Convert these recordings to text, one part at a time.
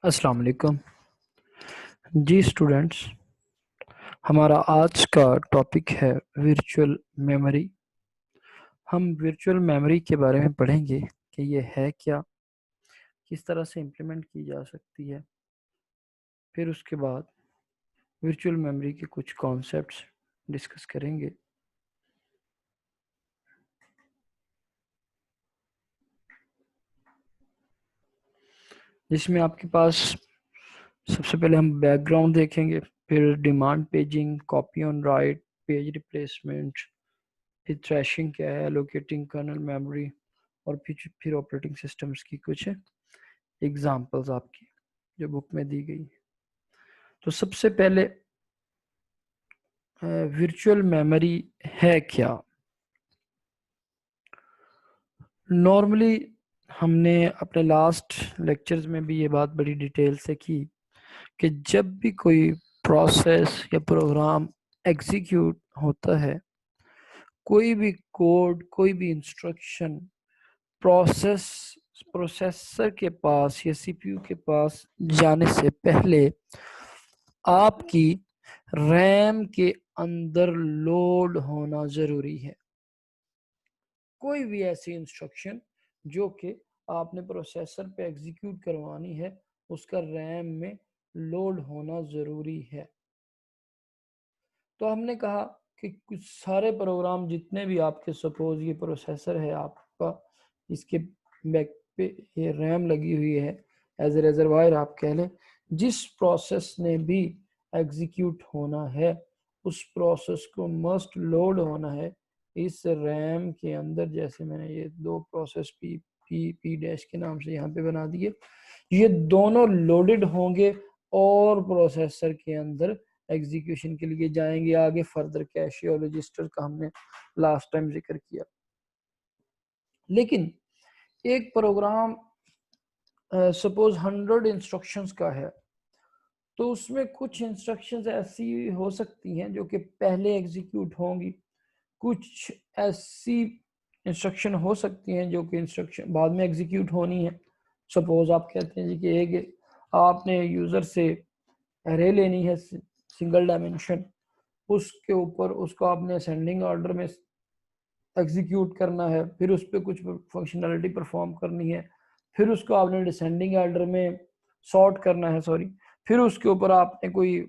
अस्सलाम वालेकुम। जी स्टूडेंट्स, हमारा आज का टॉपिक है वर्चुअल मेमोरी। हम वर्चुअल मेमोरी के बारे में पढ़ेंगे कि ये है क्या, किस तरह से इम्प्लीमेंट की जा सकती है। फिर उसके बाद वर्चुअल मेमोरी के कुछ कॉन्सेप्ट्स डिस्कस करेंगे। जिसमें आपके पास सबसे पहले हम बैकग्राउंड देखेंगे, फिर demand paging, copy on right, page replacement, फिर थ्रैशिंग क्या है, एलोकेटिंग कर्नल मेमोरी, और फिर ऑपरेटिंग सिस्टम्स की कुछ एग्जांपल्स आपकी जो बुक में दी गई। तो सबसे पहले वर्चुअल मेमोरी है क्या। नॉर्मली हमने अपने लास्ट लेक्चर्स में भी ये बात बड़ी डिटेल से की कि जब भी कोई प्रोसेस या प्रोग्राम एग्जीक्यूट होता है, कोई भी कोड, कोई भी इंस्ट्रक्शन प्रोसेसर के पास या सीपीयू के पास जाने से पहले आपकी रैम के अंदर लोड होना जरूरी है। कोई भी ऐसी इंस्ट्रक्शन जो कि आपने प्रोसेसर पे एग्जीक्यूट करवानी है, उसका रैम में लोड होना जरूरी है। तो हमने कहा कि कुछ सारे प्रोग्राम जितने भी आपके, सपोज ये प्रोसेसर है आपका, इसके बैक पे ये रैम लगी हुई है, एज ए रिजर्वायर आप कह लें। जिस प्रोसेस ने भी एग्जीक्यूट होना है, उस प्रोसेस को मस्ट लोड होना है इस रैम के अंदर। जैसे मैंने ये दो process P P P dash के नाम से यहाँ पे बना दिए, ये दोनों लोडेड होंगे और प्रोसेसर के अंदर एग्जीक्यूशन के लिए जाएंगे। आगे फर्दर कैशे और रजिस्टर का हमने लास्ट टाइम जिक्र किया। लेकिन एक प्रोग्राम सपोज 100 इंस्ट्रक्शंस का है, तो उसमें कुछ इंस्ट्रक्शंस ऐसी हो सकती हैं जो कि पहले एग्जीक्यूट होंगी, कुछ ऐसी इंस्ट्रक्शन हो सकती हैं जो कि इंस्ट्रक्शन बाद में एग्जीक्यूट होनी है। सपोज आप कहते हैं जी कि एक आपने यूजर से एरे लेनी है सिंगल डायमेंशन, उसके ऊपर उसको आपने असेंडिंग ऑर्डर में एग्जीक्यूट करना है, फिर उस पर कुछ फंक्शनैलिटी परफॉर्म करनी है, फिर उसको आपने डिसेंडिंग ऑर्डर में सॉर्ट करना है, सॉरी, फिर उसके ऊपर आपने कोई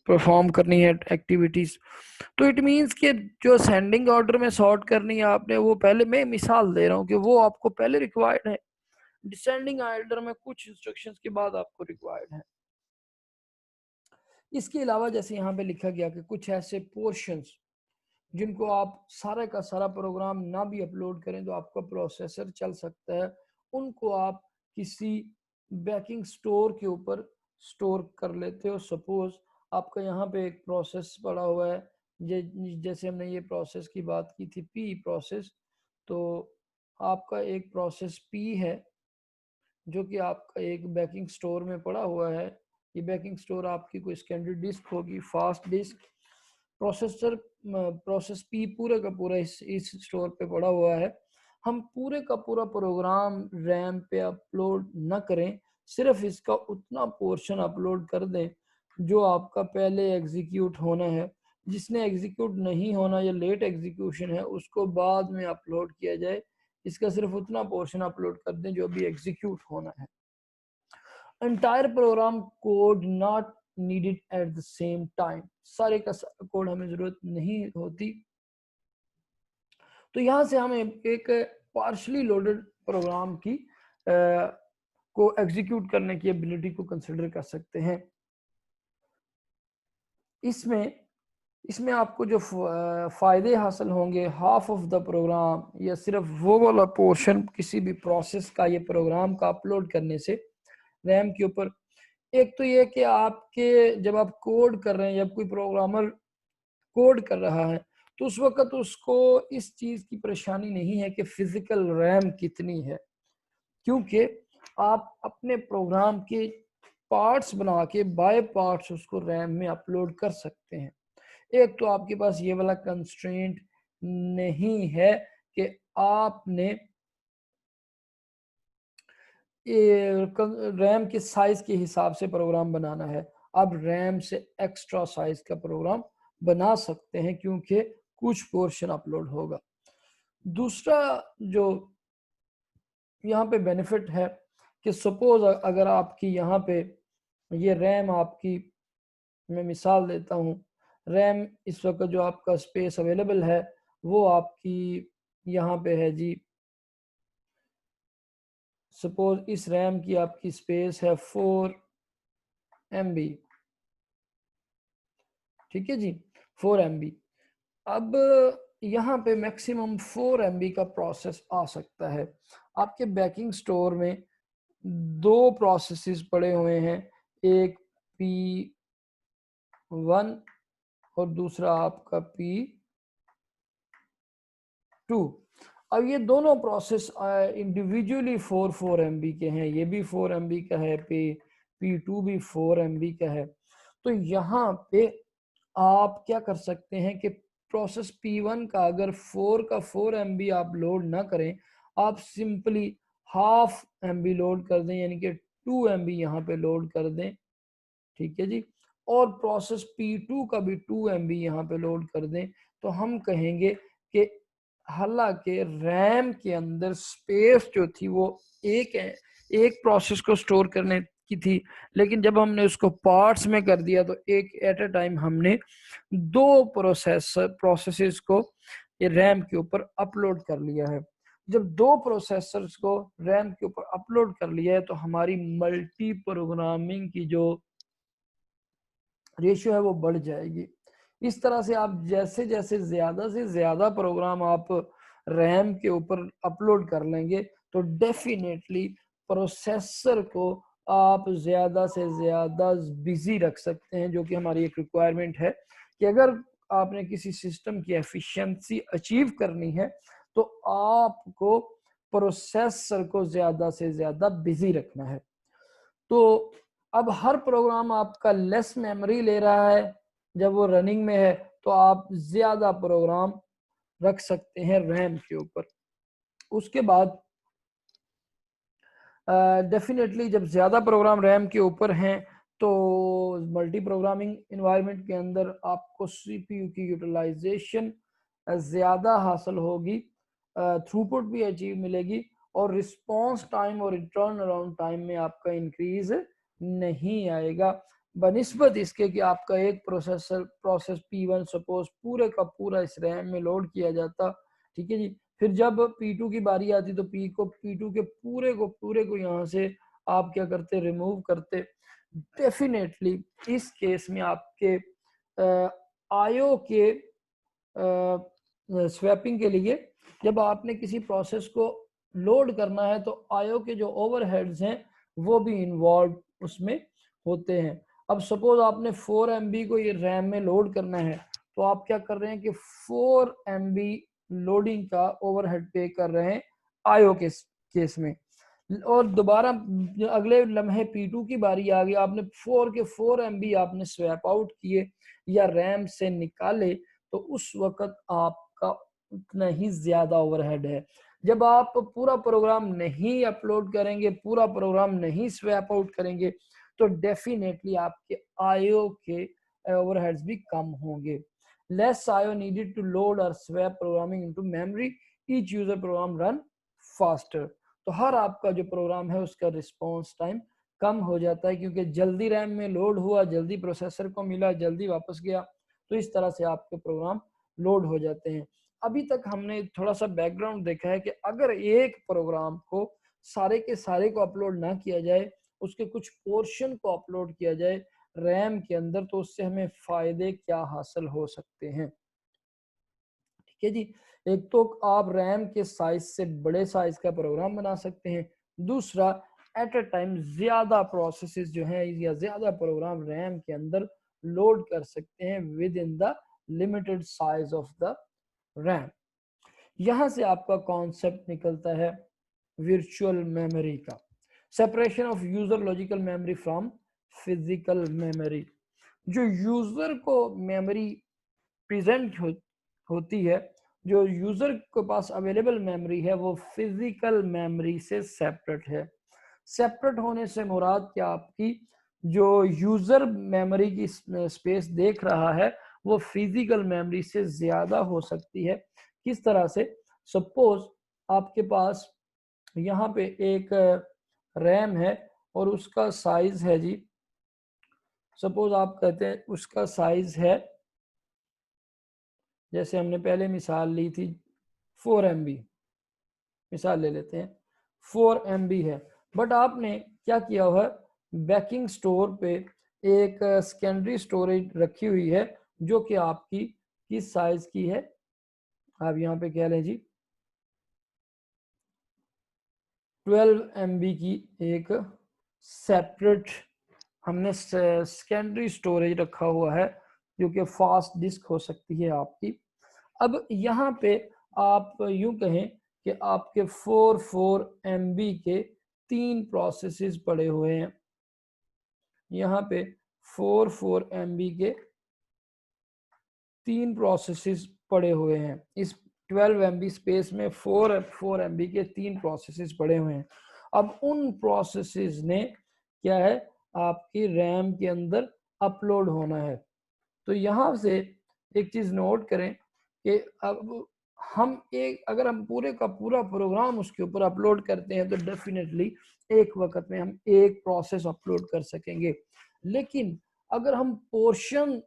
परफॉर्म करनी है एक्टिविटीज। तो इट मींस कि जो असेंडिंग ऑर्डर में सॉर्ट करनी है आपने, वो पहले, मैं मिसाल दे रहा हूँ कि वो आपको पहले रिक्वायर्ड है, डिसेंडिंग ऑर्डर में कुछ इंस्ट्रक्शंस के बाद आपको रिक्वायर्ड है। इसके अलावा जैसे यहाँ पे लिखा गया कि कुछ ऐसे पोर्शंस जिनको आप सारा का सारा प्रोग्राम ना भी अपलोड करें तो आपका प्रोसेसर चल सकता है, उनको आप किसी बैकिंग स्टोर के ऊपर स्टोर कर लेते हो। सपोज आपका यहाँ पे एक प्रोसेस पड़ा हुआ है, जैसे हमने ये प्रोसेस की बात की थी, पी प्रोसेस। तो आपका एक प्रोसेस पी है जो कि आपका एक बैकिंग स्टोर में पड़ा हुआ है। ये बैकिंग स्टोर आपकी कोई सेकेंडरी डिस्क होगी, फास्ट डिस्क। प्रोसेस पी पूरा का पूरा इस स्टोर पे पड़ा हुआ है। हम पूरे का पूरा प्रोग्राम रैम पे अपलोड न करें, सिर्फ इसका उतना पोर्शन अपलोड कर दें जो आपका पहले एग्जीक्यूट होना है। जिसने एग्जीक्यूट नहीं होना या लेट एग्जीक्यूशन है, उसको बाद में अपलोड किया जाए। इसका सिर्फ उतना पोर्शन अपलोड कर दें जो भी एग्जीक्यूट होना है। Entire program code not needed at the same time, सारे का सारा कोड हमें जरूरत नहीं होती। तो यहाँ से हम एक पार्शली लोडेड प्रोग्राम की को एग्जीक्यूट करने की एबिलिटी को कंसिडर कर सकते हैं। इसमें इसमें आपको जो फायदे हासिल होंगे, हाफ ऑफ द प्रोग्राम, या सिर्फ वो वाला पोर्शन किसी भी प्रोसेस का, ये प्रोग्राम का अपलोड करने से रैम के ऊपर। एक तो ये कि आपके जब आप कोड कर रहे हैं, जब कोई प्रोग्रामर कोड कर रहा है, तो उस वक्त उसको इस चीज की परेशानी नहीं है कि फिजिकल रैम कितनी है, क्योंकि आप अपने प्रोग्राम के पार्ट्स बना के बाय पार्ट्स उसको रैम में अपलोड कर सकते हैं। एक तो आपके पास ये वाला कंस्ट्रेंट नहीं है कि आपने रैम के साइज के हिसाब से प्रोग्राम बनाना है, आप रैम से एक्स्ट्रा साइज का प्रोग्राम बना सकते हैं क्योंकि कुछ पोर्शन अपलोड होगा। दूसरा जो यहाँ पे बेनिफिट है कि सपोज अगर आपकी यहाँ पे ये रैम आपकी, मैं मिसाल देता हूँ, रैम इस वक्त जो आपका स्पेस अवेलेबल है वो आपकी यहाँ पे है जी, सपोज इस रैम की आपकी स्पेस है 4 MB, ठीक है जी, 4 MB। अब यहाँ पे मैक्सिमम 4 MB का प्रोसेस आ सकता है। आपके बैकिंग स्टोर में दो प्रोसेसेस पड़े हुए हैं, एक P1 और दूसरा आपका P2। अब ये दोनों प्रोसेस इंडिविजुअली 4 MB के हैं, ये भी 4 MB का है, P2 भी 4 MB का है। तो यहाँ पे आप क्या कर सकते हैं कि प्रोसेस P1 का अगर 4 का 4 MB आप लोड ना करें, आप सिंपली हाफ MB लोड कर दें, यानी कि 2 MB यहाँ पे लोड कर दें, ठीक है जी, और प्रोसेस P2 का भी 2 MB यहाँ पे लोड कर दें, तो हम कहेंगे कि हालांकि रैम के अंदर स्पेस जो थी वो एक प्रोसेस को स्टोर करने की थी, लेकिन जब हमने उसको पार्ट्स में कर दिया तो एक एट अ टाइम हमने दो प्रोसेसेस को ये रैम के ऊपर अपलोड कर लिया है। जब दो प्रोसेसर्स को रैम के ऊपर अपलोड कर लिया है तो हमारी मल्टी प्रोग्रामिंग की जो रेशियो है वो बढ़ जाएगी। इस तरह से आप जैसे जैसे ज्यादा से ज्यादा प्रोग्राम आप रैम के ऊपर अपलोड कर लेंगे तो डेफिनेटली प्रोसेसर को आप ज्यादा से ज्यादा बिजी रख सकते हैं, जो कि हमारी एक रिक्वायरमेंट है कि अगर आपने किसी सिस्टम की एफिशिएंसी अचीव करनी है तो आपको प्रोसेसर को ज्यादा से ज्यादा बिजी रखना है। तो अब हर प्रोग्राम आपका लेस मेमोरी ले रहा है, जब वो रनिंग में है तो आप ज्यादा प्रोग्राम रख सकते हैं रैम के ऊपर। उसके बाद डेफिनेटली जब ज़्यादा प्रोग्राम रैम के ऊपर हैं तो मल्टी प्रोग्रामिंग इन्वायरमेंट के अंदर आपको सीपीयू की यूटिलाइजेशन ज़्यादा हासिल होगी, थ्रूपुट भी अचीव मिलेगी और रिस्पांस टाइम और टर्न अराउंड टाइम में आपका इंक्रीज नहीं आएगा, बनिस्बत इसके कि आपका एक प्रोसेस P1 सपोज पूरे का पूरा इस रैम में लोड किया जाता, ठीक है जी, फिर जब P2 की बारी आती तो P2 के पूरे को यहाँ से आप क्या करते, रिमूव करते। डेफिनेटली इस केस में आपके आईओ के स्वैपिंग के लिए जब आपने किसी प्रोसेस को लोड करना है तो आईओ के जो ओवरहेड्स हैं वो भी इन्वॉल्व उसमें होते हैं। अब सपोज आपने 4 MB को ये रैम में लोड करना है तो आप क्या कर रहे हैं कि 4 MB लोडिंग का ओवरहेड पे कर रहे हैं आईओ के केस में, और दोबारा अगले लम्हे P2 की बारी आ गई, आपने 4 के 4 MB आपने स्वैप आउट किए या रैम से निकाले तो उस वक्त आपका उतना ही ज्यादा ओवरहेड है। जब आप पूरा प्रोग्राम नहीं अपलोड करेंगे, पूरा प्रोग्राम नहीं स्वैप आउट करेंगे तो डेफिनेटली आपके आईओ के ओवरहेड्स भी कम होंगे। Less I O needed to load और swap programming into memory, each user program run faster. तो हर आपका जो प्रोग्राम है उसका रिस्पांस टाइम कम हो जाता है क्योंकि जल्दी रैम में लोड हुआ, जल्दी प्रोसेसर को मिला, जल्दी वापस गया, तो इस तरह से आपके प्रोग्राम लोड हो जाते हैं। अभी तक हमने थोड़ा सा बैकग्राउंड देखा है कि अगर एक प्रोग्राम को सारे के सारे को अपलोड ना किया जाए, उसके कुछ पोर्शन को अपलोड किया जाए रैम के अंदर, तो उससे हमें फायदे क्या हासिल हो सकते हैं। ठीक है जी, एक तो आप रैम के साइज से बड़े साइज का प्रोग्राम बना सकते हैं, दूसरा एट अ टाइम ज्यादा प्रोसेसेस जो हैं या ज्यादा प्रोग्राम रैम के अंदर लोड कर सकते हैं with in the limited size of the RAM. यहां से आपका कॉन्सेप्ट निकलता है वर्चुअल मेमोरी का, separation of user logical memory from physical memory. जो यूजर को मेमोरी प्रेजेंट होती है, जो यूजर के पास अवेलेबल मेमोरी है वो फिजिकल मेमोरी से सेपरेट है। सेपरेट होने से मुराद क्या, आपकी जो यूजर मेमोरी की स्पेस देख रहा है वो फिजिकल मेमोरी से ज्यादा हो सकती है। किस तरह से, सपोज आपके पास यहाँ पे एक रैम है और उसका साइज है जी, सपोज आप कहते हैं उसका साइज है, जैसे हमने पहले मिसाल ली थी 4 MB, मिसाल ले लेते हैं 4 MB है, बट आपने क्या किया हुआ है, बैकिंग स्टोर पे एक सेकेंडरी स्टोरेज रखी हुई है जो कि आपकी किस साइज की है, आप यहाँ पे कह लें जी 12 MB की एक सेपरेट हमने सेकेंडरी स्टोरेज रखा हुआ है जो कि फास्ट डिस्क हो सकती है आपकी। अब यहाँ पे आप यूं कहें कि आपके 4 MB के 3 प्रोसेसेस पड़े हुए हैं, यहाँ पे 4 MB के 3 प्रोसेसेस पड़े हुए हैं, इस 12 MB स्पेस में 4 MB के 3 प्रोसेसेस पड़े हुए हैं। अब उन प्रोसेसेस ने क्या है, आपकी रैम के अंदर अपलोड होना है। तो यहाँ से एक चीज नोट करें कि अब हम एक, अगर हम पूरे का पूरा प्रोग्राम उसके ऊपर अपलोड करते हैं तो डेफिनेटली एक वक्त में हम एक प्रोसेस अपलोड कर सकेंगे, लेकिन अगर हम portion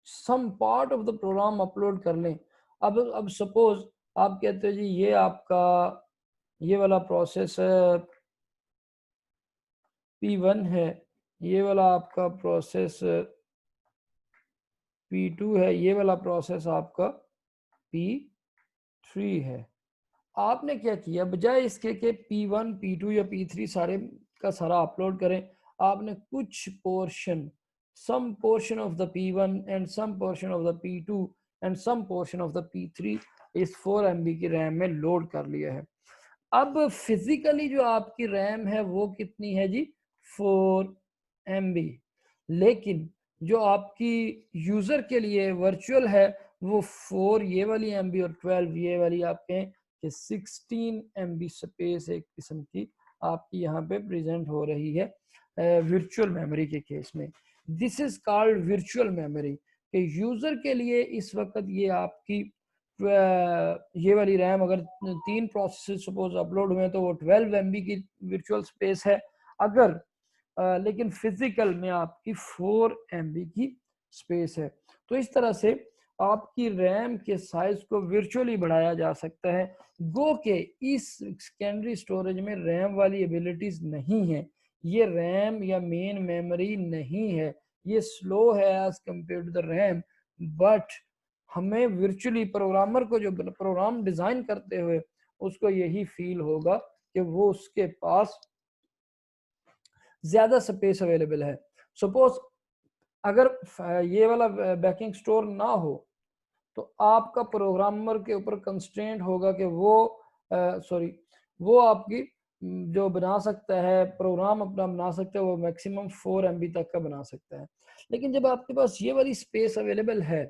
some part of the program upload कर लें, अब सपोज आप कहते हो जी ये आपका ये वाला प्रोसेस P1 है, ये वाला आपका प्रोसेस P2 है, ये वाला प्रोसेस आपका P3 है। आपने क्या किया, बजाय इसके कि P1 P2 या P3 सारे का सारा अपलोड करें, आपने कुछ portion, some portion of the P1 and some portion of the P2 and some portion of the P3 इस 4 MB की रैम में लोड कर लिया है। अब फिजिकली जो आपकी रैम है वो कितनी है जी, 4 MB, लेकिन जो आपकी यूजर के लिए वर्चुअल है वो 4 ये वाली MB और 12 ये वाली आपके कि 16 MB स्पेस एक किस्म की आपकी यहाँ पे प्रेजेंट हो रही है वर्चुअल मेमोरी के केस में। This is called virtual memory कि यूजर के लिए इस वक्त ये आपकी ये वाली रैम अगर 3 प्रोसेस सपोज अपलोड हुए तो वो 12 MB की वर्चुअल स्पेस है, अगर लेकिन फिजिकल में आपकी 4 MB की स्पेस है। तो इस तरह से आपकी रैम के साइज को वर्चुअली बढ़ाया जा सकता है। गो के इस सेकेंडरी स्टोरेज में रैम वाली एबिलिटीज नहीं है, ये रैम या मेन मेमोरी नहीं है, ये स्लो है as compare to the RAM, but हमें वर्चुअली प्रोग्रामर को जो प्रोग्राम डिजाइन करते हुए उसको यही फील होगा कि वो उसके पास ज्यादा स्पेस अवेलेबल है। सपोज अगर ये वाला बैकिंग स्टोर ना हो तो आपका प्रोग्रामर के ऊपर कंस्ट्रेंट होगा कि वो वो आपकी जो बना सकता है प्रोग्राम अपना बना सकता है वो मैक्सिमम 4 MB तक का बना सकता है। लेकिन जब आपके पास ये वाली स्पेस अवेलेबल है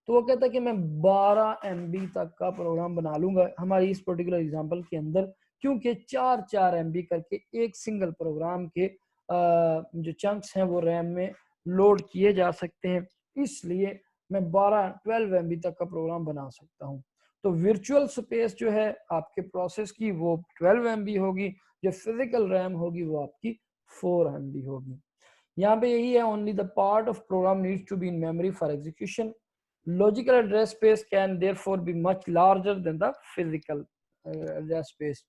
तो वो कहता है कि मैं 12 MB तक का प्रोग्राम बना लूंगा हमारी इस पर्टिकुलर एग्जांपल के अंदर, क्योंकि 4 MB करके एक सिंगल प्रोग्राम के जो चंक्स हैं वो रैम में लोड किए जा सकते हैं, इसलिए मैं 12 MB तक का प्रोग्राम बना सकता हूँ। तो वर्चुअल स्पेस जो है आपके प्रोसेस की वो 12 MB होगी, जो फिजिकल रैम होगी वो आपकी 4 MB होगी। यहाँ पे यही है, only the part of program needs to be in memory for execution, logical address space can therefore be much larger than the physical address space.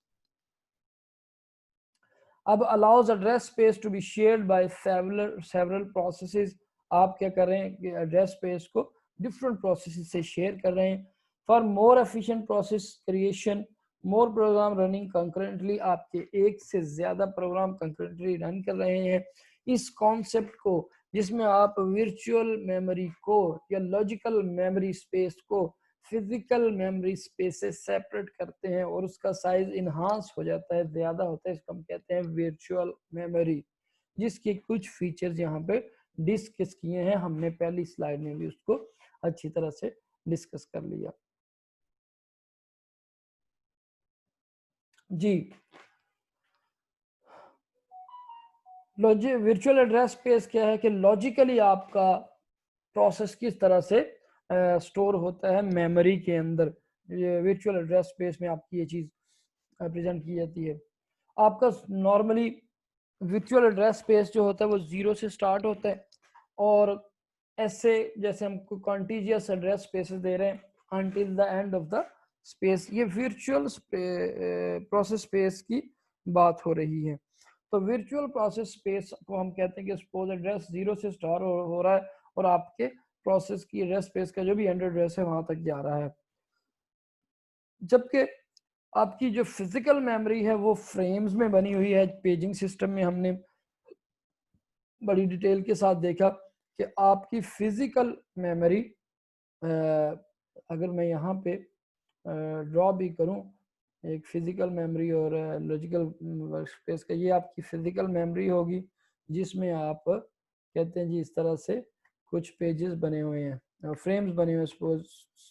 अब allows address space to be shared by several processes, आप क्या कर रहे हैं कि address space को different processes से share कर रहे हैं। For more efficient process creation, more program running concurrently, आपके एक से ज्यादा प्रोग्राम कंकरेंटली रन कर रहे हैं। इस कॉन्सेप्ट को जिसमें आप वर्चुअल मेमोरी को या लॉजिकल मेमोरी स्पेस को फिजिकल मेमोरी स्पेस से सेपरेट करते हैं और उसका साइज इनहांस हो जाता है, ज्यादा होता है, इसको हम कहते हैं वर्चुअल मेमोरी, जिसके कुछ फीचर्स यहाँ पे डिस्कस किए हैं हमने पहली स्लाइड में भी उसको अच्छी तरह से डिस्कस कर लिया जी। वर्चुअल एड्रेस स्पेस क्या है कि लॉजिकली आपका प्रोसेस किस तरह से स्टोर होता है मेमोरी के अंदर। ये वर्चुअल एड्रेस स्पेस में आपकी ये चीज़ प्रेजेंट की जाती है। आपका नॉर्मली वर्चुअल एड्रेस स्पेस जो होता है वो 0 से स्टार्ट होता है, और ऐसे जैसे हम कॉन्टिजियस एड्रेस स्पेसेस दे रहे हैं until the end of the space, ये वर्चुअल प्रोसेस स्पेस की बात हो रही है। तो वर्चुअल प्रोसेस स्पेस को हम कहते हैं कि सपोज एड्रेस 0 से स्टार्ट हो रहा है और आपके प्रोसेस की एड्रेस स्पेस का जो भी एंड एड्रेस है वहां तक जा रहा है। जबकि आपकी जो फिजिकल मेमोरी है वो फ्रेम्स में बनी हुई है। पेजिंग सिस्टम में हमने बड़ी डिटेल के साथ देखा कि आपकी फिजिकल मेमोरी, अगर मैं यहाँ पे ड्रॉ भी करूँ एक फिजिकल मेमोरी और लॉजिकल वर्क स्पेस का, ये आपकी फिजिकल मेमोरी होगी जिसमें आप कहते हैं जी इस तरह से कुछ पेजेस बने हुए हैं, फ्रेम्स बने हुए हैं,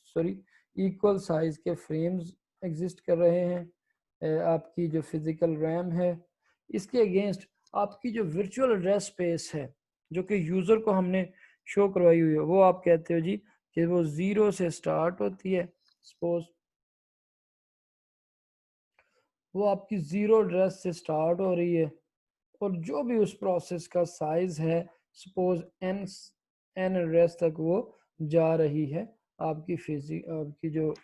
सॉरी इक्वल साइज के फ्रेम्स एग्जिस्ट कर रहे हैं। आपकी जो फिजिकल रैम है इसके अगेंस्ट आपकी जो वर्चुअल एड्रेस स्पेस है जो कि यूजर को हमने शो करवाई हुई है, वो आप कहते हो जी कि वो 0 से स्टार्ट होती है। सपोज वो आपकी 0 एड्रेस से स्टार्ट हो रही है और जो भी उस प्रोसेस का साइज है सपोज एन एड्रेस तक वो जा रही है आपकी जो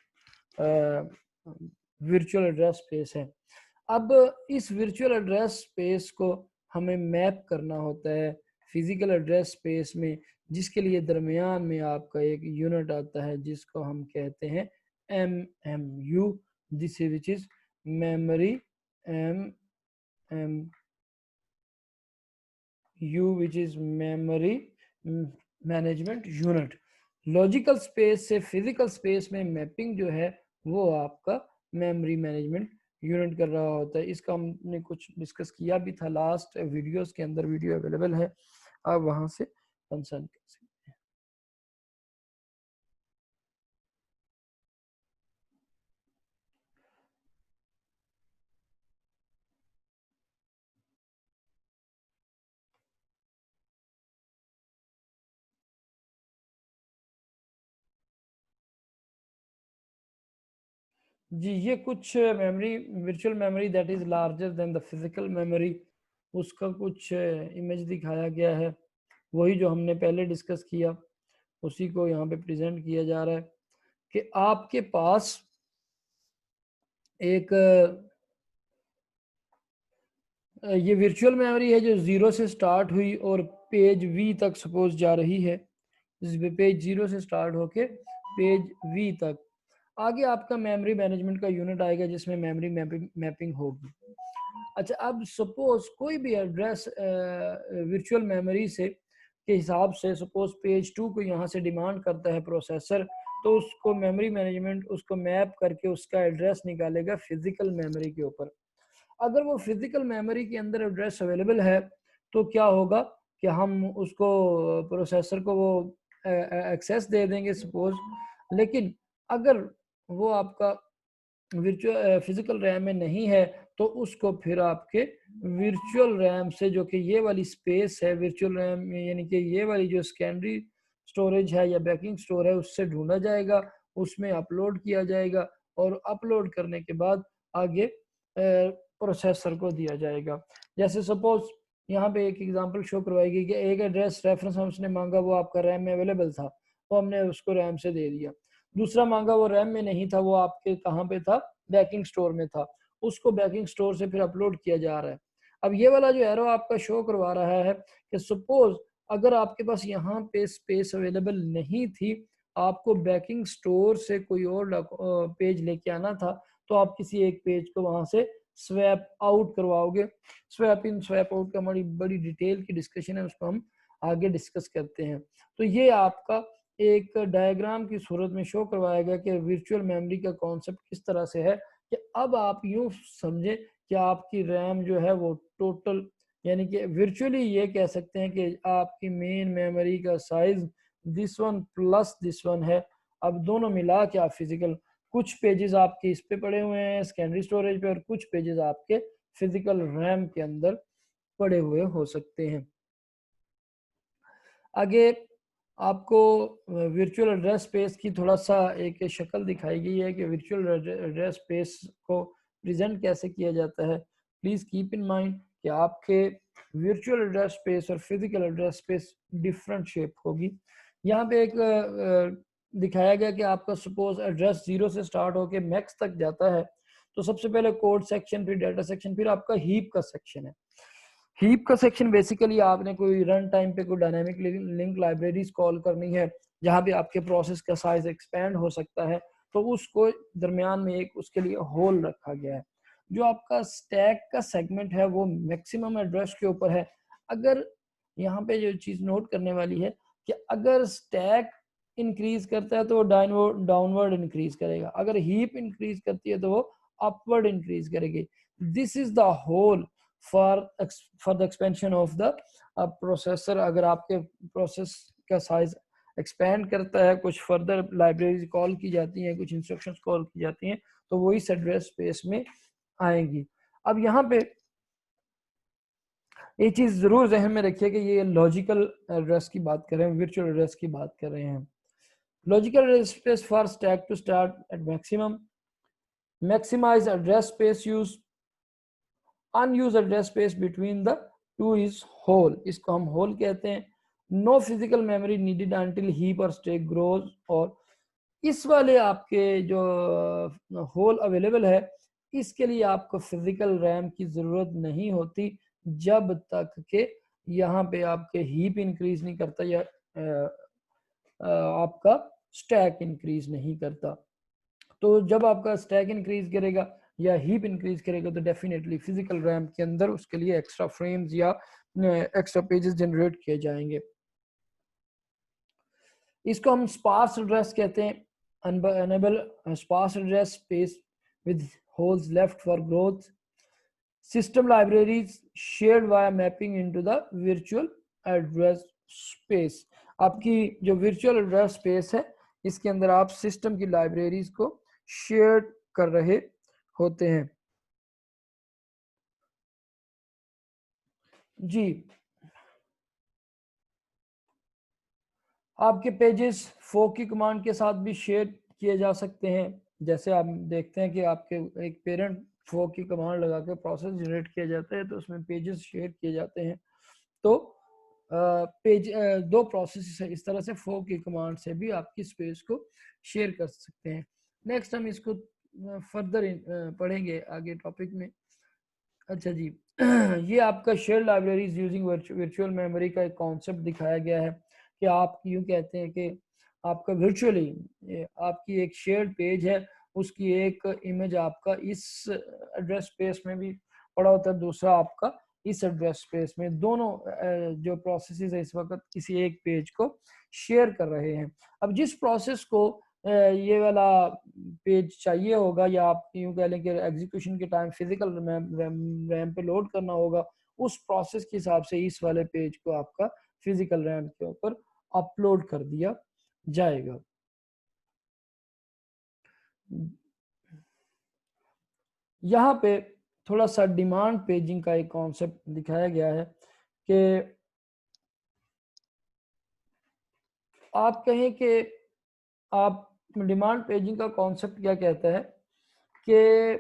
वर्चुअल एड्रेस स्पेस है। अब इस वर्चुअल एड्रेस स्पेस को हमें मैप करना होता है फिजिकल एड्रेस स्पेस में, जिसके लिए दरमियान में आपका एक यूनिट आता है जिसको हम कहते हैं MMU, this which is memory MMU which is memory management unit. Logical space से फिजिकल स्पेस में मैपिंग जो है वो आपका मेमोरी मैनेजमेंट यूनिट कर रहा होता है। इसका हमने कुछ डिस्कस किया भी था लास्ट वीडियोस के अंदर, वीडियो अवेलेबल है, आप वहां से कंसर्न कर सकते हैं। जी ये कुछ memory virtual memory that is larger than the physical memory, उसका कुछ इमेज दिखाया गया है, वही जो हमने पहले डिस्कस किया उसी को यहाँ पे प्रेजेंट किया जा रहा है कि आपके पास एक ये वर्चुअल मेमोरी है जो 0 से स्टार्ट हुई और पेज वी तक सपोज जा रही है। पेज 0 से स्टार्ट होके पेज वी तक आगे आपका मेमोरी मैनेजमेंट का यूनिट आएगा जिसमें मेमोरी मैपिंग होगी। अच्छा, अब सपोज कोई भी एड्रेस वर्चुअल मेमोरी से के हिसाब से सपोज पेज 2 को यहाँ से डिमांड करता है प्रोसेसर, तो उसको मेमोरी मैनेजमेंट उसको मैप करके उसका एड्रेस निकालेगा फिजिकल मेमोरी के ऊपर। अगर वो फिजिकल मेमोरी के अंदर एड्रेस अवेलेबल है तो क्या होगा कि हम उसको प्रोसेसर को वो एक्सेस दे देंगे सपोज। लेकिन अगर वो आपका वर्चुअल फिजिकल रैम में नहीं है तो उसको फिर आपके वर्चुअल रैम से, जो कि ये वाली स्पेस है वर्चुअल रैम में, यानी कि ये वाली जो सेकेंडरी स्टोरेज है या बैकिंग स्टोर है, उससे ढूंढा जाएगा, उसमें अपलोड किया जाएगा और अपलोड करने के बाद आगे प्रोसेसर को दिया जाएगा। जैसे सपोज यहाँ पे एक एग्जांपल शो करवाएगी कि एक एड्रेस रेफरेंस हमने मांगा वो आपका रैम में अवेलेबल था तो हमने उसको रैम से दे दिया। दूसरा मांगा वो रैम में नहीं था, वो आपके कहाँ पे था, बैकिंग स्टोर में था, उसको बैकिंग स्टोर से फिर अपलोड किया जा रहा है। अब ये वाला जो एरो आपका शो करवा रहा है कि सपोज अगर आपके पास यहाँ पे स्पेस अवेलेबल नहीं थी, आपको बैकिंग स्टोर से कोई और पेज लेके आना था, तो आप किसी एक पेज को वहां से स्वैप आउट करवाओगे। स्वैप इन स्वैप आउट का हमारी बड़ी डिटेल की डिस्कशन है, उसको हम आगे डिस्कस करते हैं। तो ये आपका एक डायग्राम की सूरत में शो करवाया गया कि वर्चुअल मेमोरी का कॉन्सेप्ट किस तरह से है कि अब आप यूं समझें कि आपकी रैम जो है वो टोटल, यानी कि वर्चुअली ये कह सकते हैं कि आपकी मेन मेमोरी का size this one plus this one है। अब दोनों मिला के आप फिजिकल कुछ पेजेस आपके इस पे पड़े हुए हैं सेकेंडरी स्टोरेज पे और कुछ पेजेस आपके फिजिकल रैम के अंदर पड़े हुए हो सकते हैं। आगे आपको वर्चुअल एड्रेस स्पेस की थोड़ा सा एक शक्ल दिखाई गई है कि वर्चुअल एड्रेस स्पेस को प्रेजेंट कैसे किया जाता है। प्लीज़ कीप इन माइंड कि आपके वर्चुअल एड्रेस स्पेस और physical address space different shape होगी। यहाँ पे एक दिखाया गया कि आपका सपोज एड्रेस 0 से स्टार्ट होके मैक्स तक जाता है, तो सबसे पहले कोड सेक्शन, फिर डाटा सेक्शन, फिर आपका हीप का सेक्शन है। हीप का सेक्शन बेसिकली आपने कोई रन टाइम पे कोई डायनामिक लिंक लाइब्रेरीज कॉल करनी है जहां पे आपके प्रोसेस का साइज एक्सपेंड हो सकता है, तो उसको दरमियान में एक उसके लिए होल रखा गया है। जो आपका स्टैक का सेगमेंट है वो मैक्सिमम एड्रेस के ऊपर है। अगर यहाँ पे जो चीज नोट करने वाली है कि अगर स्टैक इंक्रीज करता है तो वो डाउनवर्ड इंक्रीज करेगा, अगर हीप इंक्रीज करती है तो वो अपवर्ड इंक्रीज करेगी। This is the hole for the expansion of the processor. अगर आपके प्रोसेस का साइज एक्सपेंड करता है, कुछ फर्दर लाइब्रेरीज कॉल की जाती हैं, कुछ इंस्ट्रक्शंस कॉल की जाती हैं, तो वो इस एड्रेस स्पेस में आएंगी। अब यहाँ पे ये चीज जरूर जहन में रखिए कि ये लॉजिकल एड्रेस की बात कर रहे हैं, वर्चुअल एड्रेस की बात कर रहे हैं। Logical address space for stack to start at maximum, maximize address space use, unused address space between the two is whole, इसको हम whole कहते हैं। no physical memory needed until heap or stack grows, और इस वाले आपके जो whole available है इसके लिए आपको फिजिकल रैम की जरूरत नहीं होती जब तक के यहाँ पे आपके हीप इंक्रीज नहीं करता या आपका स्टैक इंक्रीज नहीं करता। तो जब आपका स्टैक इंक्रीज करेगा या हीप इंक्रीज करेगा तो डेफिनेटली फिजिकल रैम के अंदर उसके लिए एक्स्ट्रा फ्रेम्स या एक्स्ट्रा पेजेस जनरेट किए जाएंगे। इसको हम स्पार्स एड्रेस कहते हैं। enable sparse address space with holes left for growth, system libraries shared via mapping into the virtual address space। आपकी जो virtual address space है इसके अंदर आप सिस्टम की लाइब्रेरीज को शेयर कर रहे होते हैं। जी, आपके पेजेस फोक की कमांड के साथ भी शेयर किए जा सकते हैं। जैसे आप देखते हैं कि आपके एक पेरेंट फोक की कमांड लगा के प्रोसेस जनरेट किया जाता है तो उसमें पेजेस शेयर किए जाते हैं। तो पेज दो प्रोसेस है, इस तरह से फोक की कमांड से भी आपकी स्पेस को शेयर कर सकते हैं। नेक्स्ट हम इसको फर्दर पढ़ेंगे आगे टॉपिक में। अच्छा जी, ये आपका share libraries using virtual memory का एक कॉन्सेप्ट दिखाया गया है कि आप यूं कहते हैं कि आपका वर्चुअली आपकी एक शेयर्ड पेज है, उसकी एक इमेज आपका इस एड्रेस स्पेस में भी पड़ा होता है, दूसरा आपका इस एड्रेस स्पेस में। दोनों जो प्रोसेसेस है इस वक्त किसी एक पेज को शेयर कर रहे हैं। अब जिस प्रोसेस को ये वाला पेज चाहिए होगा या आप यूं कह लें कि एग्जीक्यूशन के टाइम फिजिकल रैम पे लोड करना होगा, उस प्रोसेस के हिसाब से इस वाले पेज को आपका फिजिकल रैम के ऊपर अपलोड कर दिया जाएगा। यहाँ पे थोड़ा सा डिमांड पेजिंग का एक कॉन्सेप्ट दिखाया गया है कि आप कहें कि आप डिमांड पेजिंग का कॉन्सेप्ट क्या कहता है कि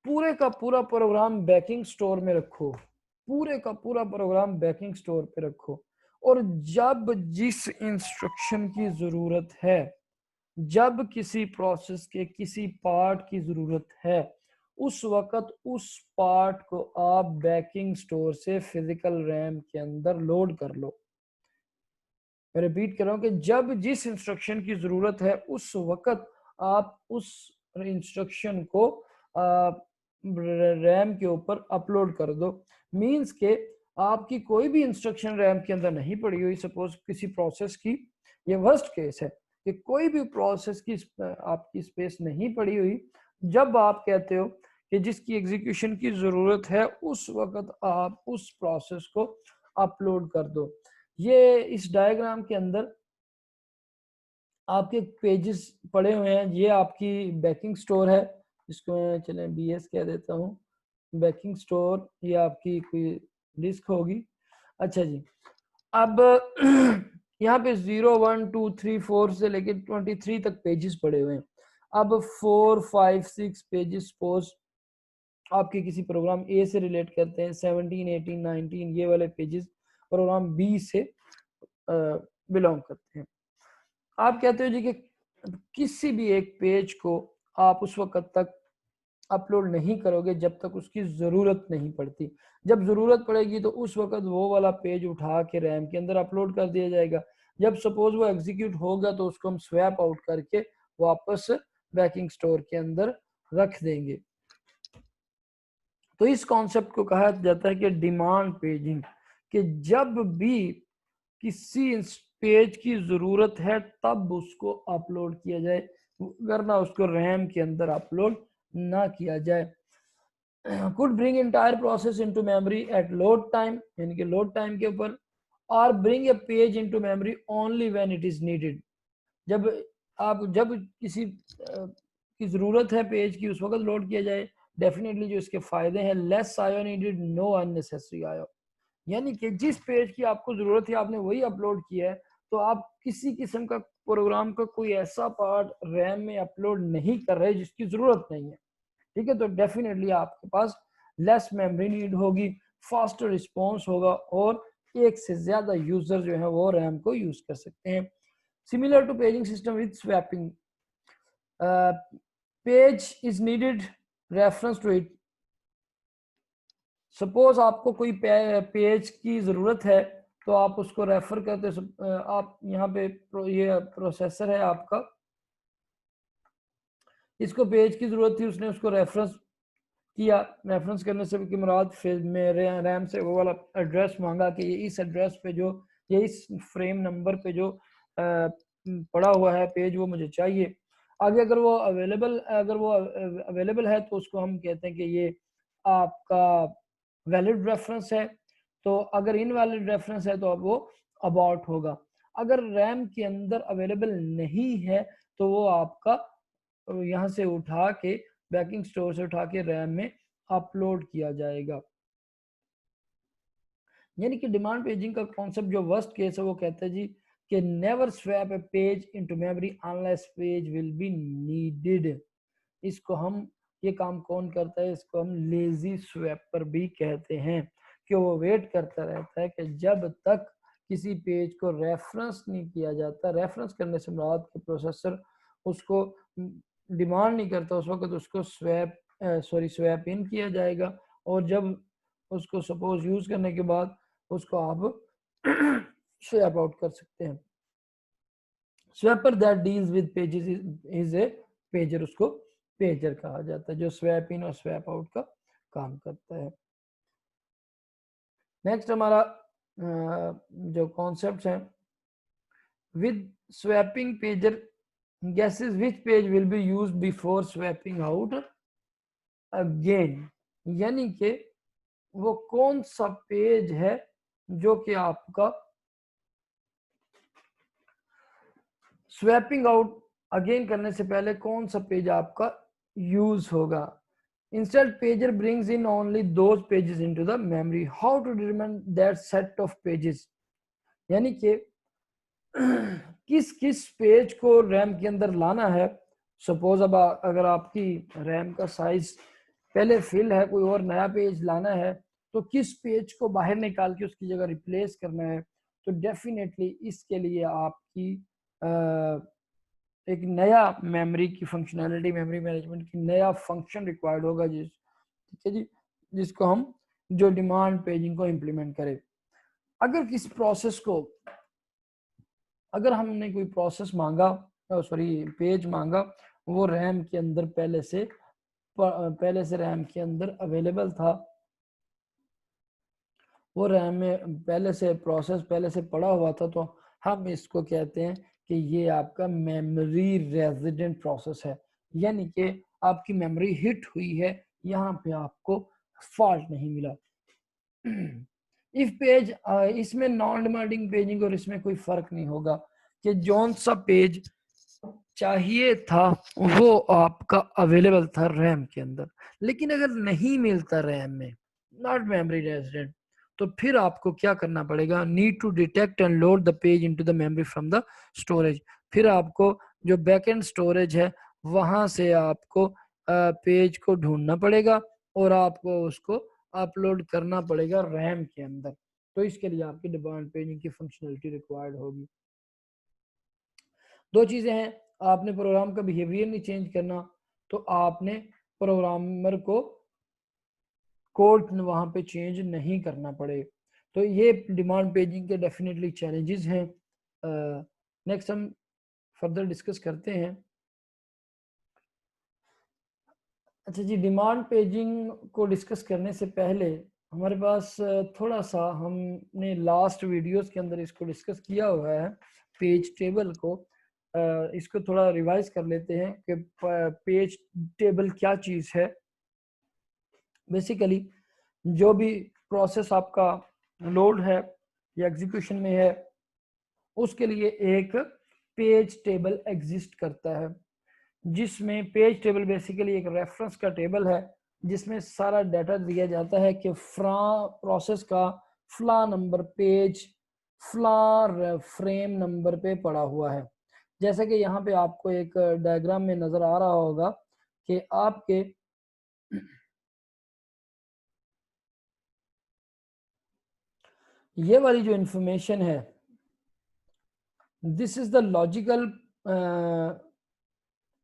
पूरे का पूरा प्रोग्राम बैकिंग स्टोर में रखो, पूरे का पूरा प्रोग्राम बैकिंग स्टोर पे रखो, और जब जिस इंस्ट्रक्शन की जरूरत है, जब किसी प्रोसेस के किसी पार्ट की जरूरत है, उस वक्त उस पार्ट को आप बैकिंग स्टोर से फिजिकल रैम के अंदर लोड कर लो। मैं रिपीट कर रहा हूं कि जब जिस इंस्ट्रक्शन की जरूरत है उस वक्त आप उस इंस्ट्रक्शन को रैम के ऊपर अपलोड कर दो। मींस के आपकी कोई भी इंस्ट्रक्शन रैम के अंदर नहीं पड़ी हुई, सपोज किसी प्रोसेस की, ये वर्स्ट केस है कि कोई भी प्रोसेस की आपकी स्पेस नहीं पड़ी हुई, जब आप कहते हो कि जिसकी एग्जीक्यूशन की जरूरत है उस वक्त आप उस प्रोसेस को अपलोड कर दो। ये इस डायग्राम के अंदर आपके पेजेस पड़े हुए हैं, ये आपकी बैकिंग स्टोर है, जिसको मैं चलें BS कह देता हूँ। बैकिंग स्टोर, ये आपकी कोई डिस्क होगी। अच्छा जी, अब यहाँ पे 0 1 2 3 4 से लेके 23 तक पेजेस पड़े हुए हैं। अब 4 5 6 पेजेस सपोज आपके किसी प्रोग्राम ए से रिलेट करते हैं, 17 18 19 ये वाले पेजेस प्रोग्राम बी से बिलोंग करते हैं। आप कहते हो जी कि किसी भी एक पेज को आप उस वक्त तक अपलोड नहीं करोगे जब तक उसकी ज़रूरत नहीं पड़ती। जब ज़रूरत पड़ेगी तो उस वक्त वो वाला पेज उठा के रैम के अंदर अपलोड कर दिया जाएगा। जब सपोज वो एग्जीक्यूट होगा तो उसको हम स्वैप आउट करके वापस बैकिंग स्टोर के अंदर रख देंगे। तो इस कॉन्सेप्ट को कहा जाता है कि डिमांड पेजिंग, कि जब भी किसी पेज की ज़रूरत है तब उसको अपलोड किया जाए, वरना उसको रैम के अंदर अपलोड ना किया जाए। could bring entire process into memory at load time, यानी कि लोड टाइम के ऊपर, और bring a page into memory only when it is needed। जब किसी की ज़रूरत है पेज की उस वक्त लोड किया जाए। डेफिनेटली जो इसके फायदे हैं, लेस आयो नीडेड, नो अननेसेसरी आयो, यानी कि जिस पेज की आपको ज़रूरत है आपने वही अपलोड किया है, तो आप किसी किस्म का प्रोग्राम का कोई ऐसा पार्ट रैम में अपलोड नहीं कर रहे जिसकी ज़रूरत नहीं है। ठीक है, तो डेफिनेटली आपके पास लेस मेमोरी नीड होगी, फास्टर रिस्पॉन्स होगा, और एक से ज़्यादा यूज़र जो है वो रैम को यूज़ कर सकते हैं। Similar to paging system with swapping, page is needed reference to it. Suppose आपको कोई पेज की ज़रूरत है तो आप उसको रेफर करते, आप यहाँ पे ये प्रोसेसर है आपका, इसको पेज की ज़रूरत थी, उसने उसको रेफरेंस किया। रेफरेंस करने से कि मुराद फिर मेरे रैम से वो वाला एड्रेस मांगा कि ये इस एड्रेस पे जो, ये इस फ्रेम नंबर पे जो पड़ा हुआ है पेज वो मुझे चाहिए। आगे अगर वो अवेलेबल है तो उसको हम कहते हैं कि ये आपका वैलिड रेफरेंस है। तो अगर इनवैलिड रेफरेंस है तो अब वो अबाउट होगा। अगर रैम के अंदर अवेलेबल नहीं है तो वो आपका यहाँ से उठा के बैकिंग स्टोर से उठा के रैम में अपलोड किया जाएगा। यानी कि डिमांड पेजिंग का कॉन्सेप्ट जो वर्स्ट केस है वो कहता है जी कि never swap A page into memory unless page will be needed. इसको हम, ये काम कौन करता है, इसको हम लेजी स्वैपर भी कहते हैं, कि वो वेट करता रहता है कि जब तक किसी पेज को रेफरेंस नहीं किया जाता, रेफरेंस करने से मुराद के प्रोसेसर उसको डिमांड नहीं करता उस वक्त उसको स्वैप इन किया जाएगा, और जब उसको सपोज यूज करने के बाद उसको आप स्वैप आउट कर सकते हैं। Swapper that deals with pages is a pager, उसको पेजर कहा जाता है जो स्वैप इन और स्वैप आउट का काम करता है। नेक्स्ट हमारा जो कॉन्सेप्ट है, with swapping pager guesses which page will be used before swapping out again, यानी कि वो कौन सा पेज है जो कि आपका स्वैपिंग आउट अगेन करने से पहले कौन सा पेज आपका यूज होगा। Instead, pager brings in only those pages into the memory. How to determine that set of pages? यानी कि किस किस पेज को रैम के अंदर लाना है। सपोज अब अगर आपकी रैम का साइज पहले फिल है, कोई और नया पेज लाना है, तो किस पेज को बाहर निकाल के उसकी जगह रिप्लेस करना है, तो डेफिनेटली इसके लिए आपकी एक नया मेमोरी की फंक्शनैलिटी, मेमोरी मैनेजमेंट की नया फंक्शन रिक्वायर्ड होगा, ठीक है जी, जिसको हम जो डिमांड पेजिंग को इम्प्लीमेंट करें। अगर किस प्रोसेस को, अगर हमने कोई प्रोसेस मांगा, पेज मांगा, वो रैम के अंदर पहले से रैम के अंदर अवेलेबल था, वो रैम में पहले से पड़ा हुआ था, तो हम इसको कहते हैं कि ये आपका मेमोरी रेजिडेंट प्रोसेस है, यानी कि आपकी मेमोरी हिट हुई है, यहाँ पे आपको फॉल्ट नहीं मिला। इफ पेज, इसमें नॉन डिमांडिंग पेजिंग और इसमें कोई फर्क नहीं होगा कि जौन सा पेज चाहिए था वो आपका अवेलेबल था रैम के अंदर, लेकिन अगर नहीं मिलता रैम में, नॉट मेमोरी रेजिडेंट, तो फिर आपको क्या करना पड़ेगा, need to detect and load the page into the memory from the storage. फिर आपको जो बैकएंड स्टोरेज है वहां से आपको पेज को ढूंढना पड़ेगा और आपको उसको अपलोड करना पड़ेगा रैम के अंदर। तो इसके लिए आपकी डिमांड पेजिंग की फंक्शनलिटी रिक्वायर्ड होगी। दो चीजें हैं, आपने प्रोग्राम का बिहेवियर नहीं चेंज करना, तो आपने प्रोग्रामर को कोड वहां पे चेंज नहीं करना पड़े। तो ये डिमांड पेजिंग के डेफिनेटली चैलेंजेस हैं। नेक्स्ट हम फर्दर डिस्कस करते हैं। अच्छा जी, डिमांड पेजिंग को डिस्कस करने से पहले हमारे पास थोड़ा सा, हमने लास्ट वीडियोस के अंदर इसको डिस्कस किया हुआ है, पेज टेबल को। इसको थोड़ा रिवाइज कर लेते हैं कि पेज टेबल क्या चीज़ है। बेसिकली जो भी प्रोसेस आपका लोड है या एग्जीक्यूशन में है, उसके लिए एक पेज टेबल एग्जिस्ट करता है, जिसमें पेज टेबल बेसिकली एक रेफरेंस का टेबल है जिसमें सारा डाटा दिया जाता है कि प्रोसेस का फ्ला नंबर पेज फ्ला फ्रेम नंबर पे पड़ा हुआ है। जैसे कि यहाँ पे आपको एक डायग्राम में नजर आ रहा होगा कि आपके ये वाली जो इंफॉर्मेशन है, this is the logical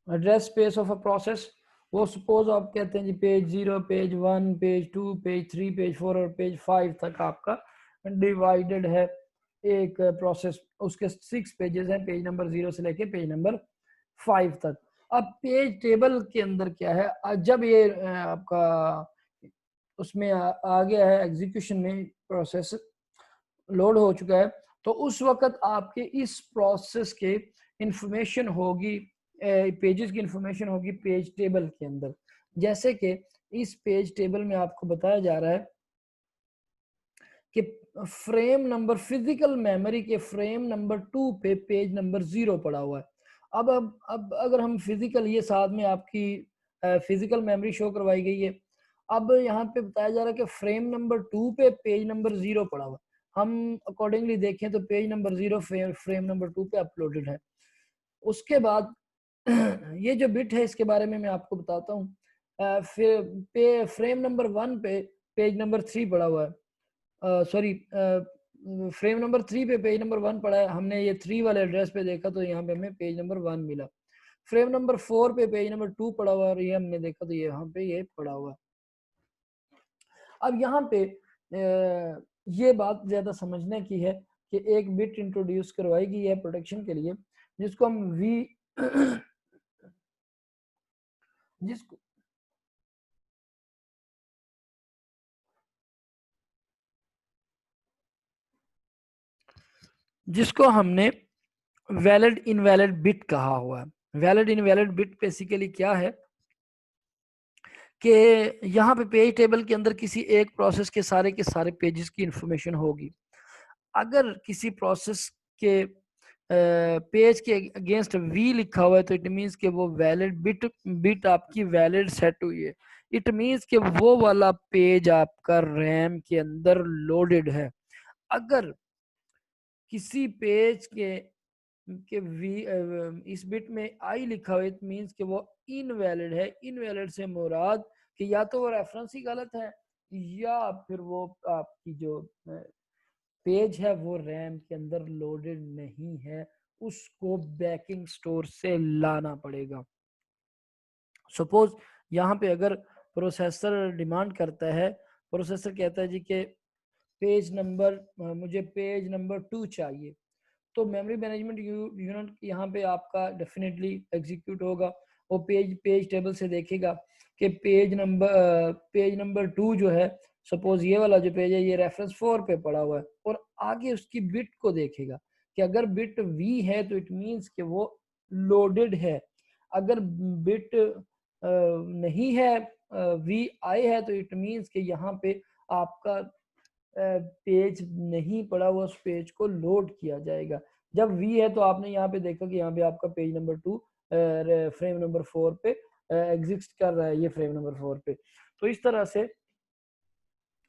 address space of a process. वो सपोज आप कहते हैं जी page 0, page 1, page 2, page 3, page 4 और पेज 5 तक आपका डिवाइडेड है एक प्रोसेस। उसके 6 पेजेस हैं, पेज नंबर 0 से लेके पेज नंबर 5 तक। अब पेज टेबल के अंदर क्या है, जब ये आपका उसमें आ गया है एग्जीक्यूशन में, प्रोसेस लोड हो चुका है, तो उस वक्त आपके इस प्रोसेस के इंफॉर्मेशन होगी, पेजेस की इंफॉर्मेशन होगी पेज टेबल के अंदर। जैसे कि इस पेज टेबल में आपको बताया जा रहा है कि फ्रेम नंबर, फिजिकल मेमोरी के फ्रेम नंबर 2 पे पेज नंबर 0 पड़ा हुआ है। अब अगर हम फिजिकल, ये साथ में आपकी फिजिकल मेमोरी शो करवाई गई है। अब यहाँ पे बताया जा रहा है कि फ्रेम नंबर 2 पे पेज नंबर 0 पड़ा हुआ है। हम अकॉर्डिंगली देखें तो पेज नंबर 0 फ्रेम नंबर 2 पे अपलोडेड है। उसके बाद ये जो बिट है इसके बारे में मैं आपको बताता हूँ। फिर फ्रेम नंबर 1 पे पेज नंबर 3 पड़ा हुआ है, सॉरी फ्रेम नंबर 3 पे पेज नंबर 1 पड़ा है। हमने ये 3 वाले एड्रेस पे देखा तो यहाँ पे हमें पेज नंबर 1 मिला। फ्रेम नंबर 4 पे पेज नंबर 2 पड़ा हुआ है और ये हमने देखा तो ये यहाँ पे ये पड़ा हुआ है। अब यहाँ पे ये बात ज्यादा समझने की है कि एक बिट इंट्रोड्यूस करवाई गई है प्रोटेक्शन के लिए, जिसको हम वी जिसको जिसको हमने वैलिड इनवैलिड बिट कहा हुआ है। वैलिड इनवैलिड बिट बेसिकली क्या है कि यहाँ पे पेज टेबल के अंदर किसी एक प्रोसेस के सारे पेजेस की इंफॉर्मेशन होगी। अगर किसी प्रोसेस के पेज के अगेंस्ट वी लिखा हुआ है तो इट मीन्स कि वो वैलिड बिट आपकी वैलिड सेट हुई है। इट मीन्स कि वो वाला पेज आपका रैम के अंदर लोडेड है। अगर किसी पेज के इस बिट में आई लिखा हुआ, इट मीन्स कि वो इनवैलिड है। इनवैलिड से मुराद कि या तो वो रेफरेंस ही गलत है या फिर वो आपकी जो पेज है वो रैम के अंदर लोडेड नहीं है, उसको बैकिंग स्टोर से लाना पड़ेगा। सपोज यहाँ पे अगर प्रोसेसर डिमांड करता है, प्रोसेसर कहता है जी कि पेज नंबर, मुझे पेज नंबर 2 चाहिए, तो मेमोरी मैनेजमेंट यूनिट यहाँ पे आपका डेफिनेटली एग्जीक्यूट होगा। वो पेज टेबल से देखेगा कि पेज नंबर 2 जो है, सपोज ये वाला जो पेज है ये रेफरेंस 4 पे पड़ा हुआ है, और आगे उसकी बिट को देखेगा कि अगर बिट वी है तो इट मीन्स कि वो लोडेड है। अगर बिट नहीं है, वी आई है, तो इट मीन्स कि यहाँ पे आपका पेज नहीं पड़ा हुआ, उस पेज को लोड किया जाएगा। जब वी है तो आपने यहाँ पे देखा कि यहाँ पे आपका पेज नंबर 2 फ्रेम नंबर 4 पे एग्जिस्ट कर रहा है, ये फ्रेम नंबर 4 पे। तो इस तरह से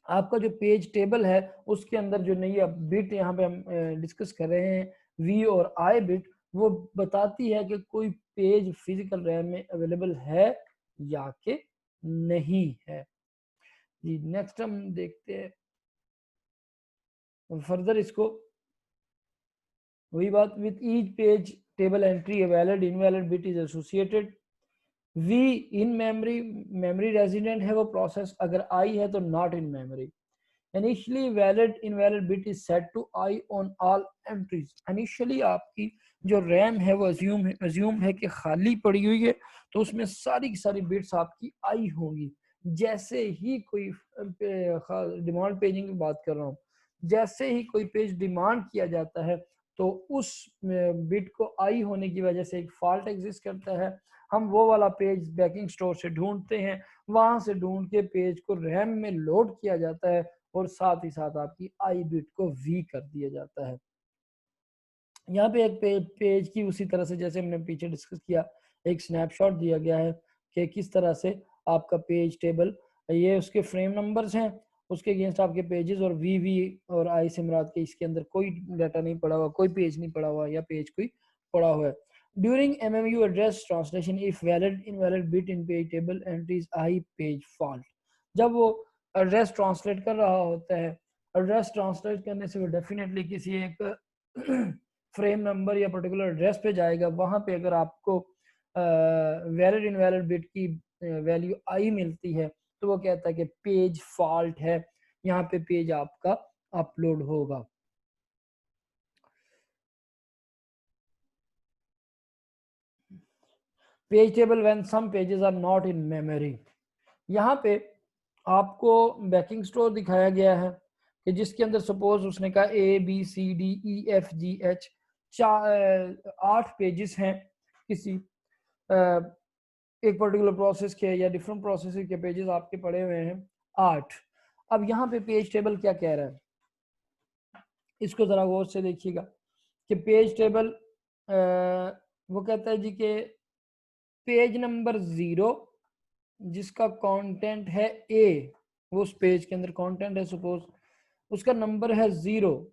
आपका जो पेज टेबल है उसके अंदर जो नई बिट यहाँ पे हम डिस्कस कर रहे हैं, वी और आई बिट, वो बताती है कि कोई पेज फिजिकल रैम में अवेलेबल है या कि नहीं है। जी नेक्स्ट हम देखते हैं फर्दर इसको, वही बात, with each page table entry a valid invalid bit is associated. V in memory, memory resident है वो प्रोसेस, अगर आई है तो not in memory. Initially valid invalid bit is set to I on all entries. Initially आपकी जो RAM है वो assume है कि खाली पड़ी हुई है, तो उसमें सारी की सारी बिट्स आपकी आई होंगी। जैसे ही कोई डिमांड पेजिंग की बात कर रहा हूँ, जैसे ही कोई पेज डिमांड किया जाता है तो उस बिट को आई होने की वजह से एक फॉल्ट एग्जिस्ट करता है। हम वो वाला पेज बैकिंग स्टोर से ढूंढते हैं, वहां से ढूंढ के पेज को रैम में लोड किया जाता है और साथ ही साथ आपकी आई बिट को वी कर दिया जाता है। यहाँ पे एक पेज की उसी तरह से जैसे हमने पीछे डिस्कस किया, एक स्नैपशॉट दिया गया है कि किस तरह से आपका पेज टेबल, ये उसके फ्रेम नंबर्स हैं, उसके अगेंस्ट आपके पेजेस, और वी और आई से मुराद के इसके अंदर कोई डाटा नहीं पड़ा हुआ, कोई पेज नहीं पड़ा हुआ या पेज कोई पड़ा हुआ है। During MMU address translation if valid invalid bit in page table entries I page fault. जब वो एड्रेस ट्रांसलेट कर रहा होता है, एड्रेस ट्रांसलेट करने से वो डेफिनेटली किसी एक फ्रेम नंबर या पर्टिकुलर एड्रेस पे जाएगा, वहां पे अगर आपको वैलिड इनवैलिड बिट की वैल्यू आई मिलती है तो वो कहता है कि पेज फॉल्ट है, यहाँ पे पेज आपका अपलोड होगा। Page table when some pages are not in memory. यहाँ पे आपको बैकिंग स्टोर दिखाया गया है कि जिसके अंदर सपोज उसने कहा ABCDEFGH 8 पेजेस हैं किसी एक पर्टिकुलर प्रोसेस के या डिफरेंट प्रोसेस के पेजेस आपके पड़े हुए हैं 8। अब यहाँ पे पेज टेबल क्या कह रहा है, इसको जरा गौर से देखिएगा कि पेज टेबल वो कहता है जी कि पेज नंबर 0 जिसका कंटेंट है A, वो उस पेज के अंदर कंटेंट है, सपोज उसका नंबर है 0,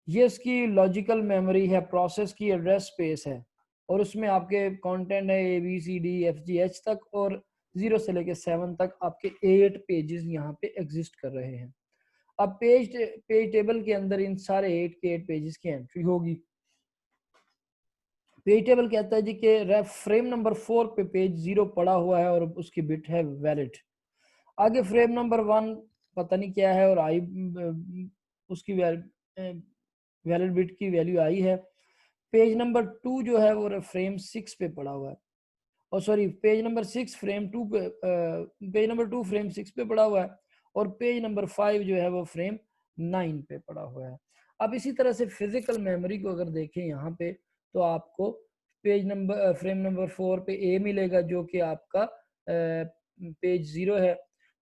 ये इसकी लॉजिकल मेमोरी है, प्रोसेस की एड्रेस स्पेस है, और उसमें आपके कंटेंट है ABCDEFGH तक, और 0 से लेके 7 तक आपके 8 पेजेस यहाँ पे एग्जिस्ट कर रहे हैं। अब पेज टेबल के अंदर इन सारे 8 के 8 पेजेस की एंट्री होगी। पेज टेबल कहता है जी कि फ्रेम नंबर 4 पे पेज 0 पड़ा हुआ है और उसकी बिट है वैलिड। आगे फ्रेम नंबर 1 पता नहीं क्या है और आई उसकी वैलिड बिट की वैल्यू आई है। पेज नंबर 2 जो है वो फ्रेम 6 पे पड़ा हुआ है, और सॉरी पेज नंबर 6 फ्रेम 2 पे, पेज नंबर 2 फ्रेम 6 पे पड़ा हुआ है, और पेज नंबर 5 जो है वो फ्रेम 9 पे पड़ा हुआ है। अब इसी तरह से फिजिकल मेमोरी को अगर देखें यहाँ पे, तो आपको पेज नंबर फ्रेम नंबर 4 पे A मिलेगा जो कि आपका पेज 0 है,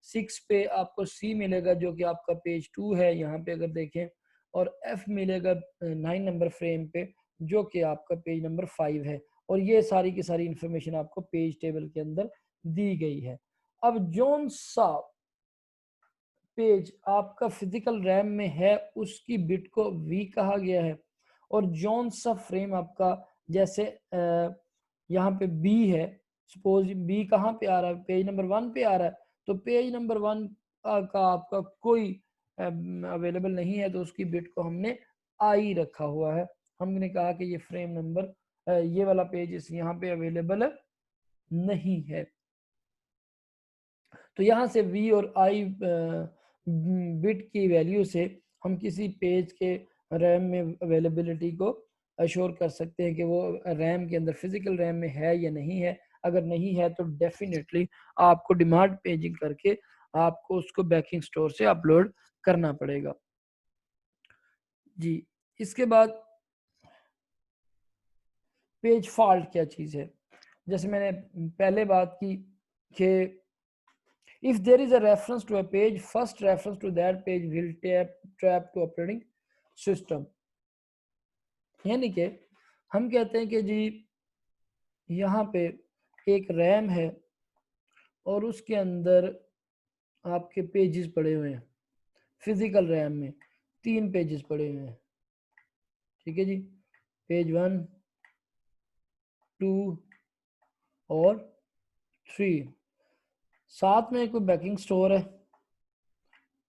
6 पे आपको C मिलेगा जो कि आपका पेज 2 है यहाँ पे अगर देखें, और F मिलेगा 9 नंबर फ्रेम पे जो कि आपका पेज नंबर 5 है, और ये सारी की सारी इंफॉर्मेशन आपको पेज टेबल के अंदर दी गई है। अब जोन सा पेज आपका फिजिकल रैम में है उसकी बिट को वी कहा गया है, और जोन सा फ्रेम आपका जैसे यहाँ पे बी है, सपोज बी कहाँ पे आ रहा है, पेज नंबर 1 पे आ रहा है, तो पेज नंबर 1 का आपका कोई अवेलेबल नहीं है, तो उसकी बिट को हमने आई रखा हुआ है। हमने कहा कि ये फ्रेम नंबर ये वाला पेज इस यहाँ पे अवेलेबल नहीं है। तो यहाँ से वी और आई बिट की वैल्यू से हम किसी पेज के रैम में अवेलेबिलिटी को अश्योर कर सकते हैं कि वो रैम के अंदर फिजिकल रैम में है या नहीं है। अगर नहीं है तो डेफिनेटली आपको डिमांड पेजिंग करके आपको उसको बैकिंग स्टोर से अपलोड करना पड़ेगा। जी इसके बाद पेज फॉल्ट क्या चीज़ है, जैसे मैंने पहले बात की कि if there is a reference to a page, first reference to that page will trap to operating system। यानी कि हम कहते हैं कि जी यहाँ पे एक रैम है और उसके अंदर आपके पेजेस पड़े हुए हैं। फिजिकल रैम में 3 पेजेस पड़े हुए हैं, ठीक है जी। पेज 1, 2 और 3। साथ में कोई बैकिंग स्टोर है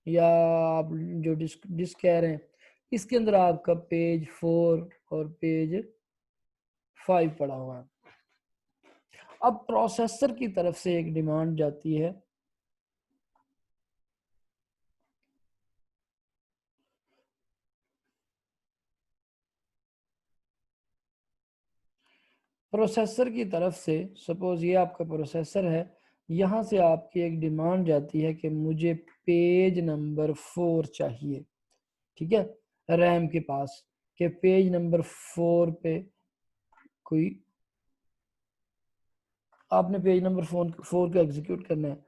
या आप जो डिस्क कह रहे हैं, इसके अंदर आपका पेज 4 और पेज 5 पड़ा हुआ है। अब प्रोसेसर की तरफ से एक डिमांड जाती है प्रोसेसर की तरफ से, सपोज ये आपका प्रोसेसर है, यहाँ से आपकी एक डिमांड जाती है कि मुझे पेज नंबर 4 चाहिए, ठीक है, रैम के पास, कि पेज नंबर 4 पे कोई आपने पेज नंबर 4 को एग्जीक्यूट करना है।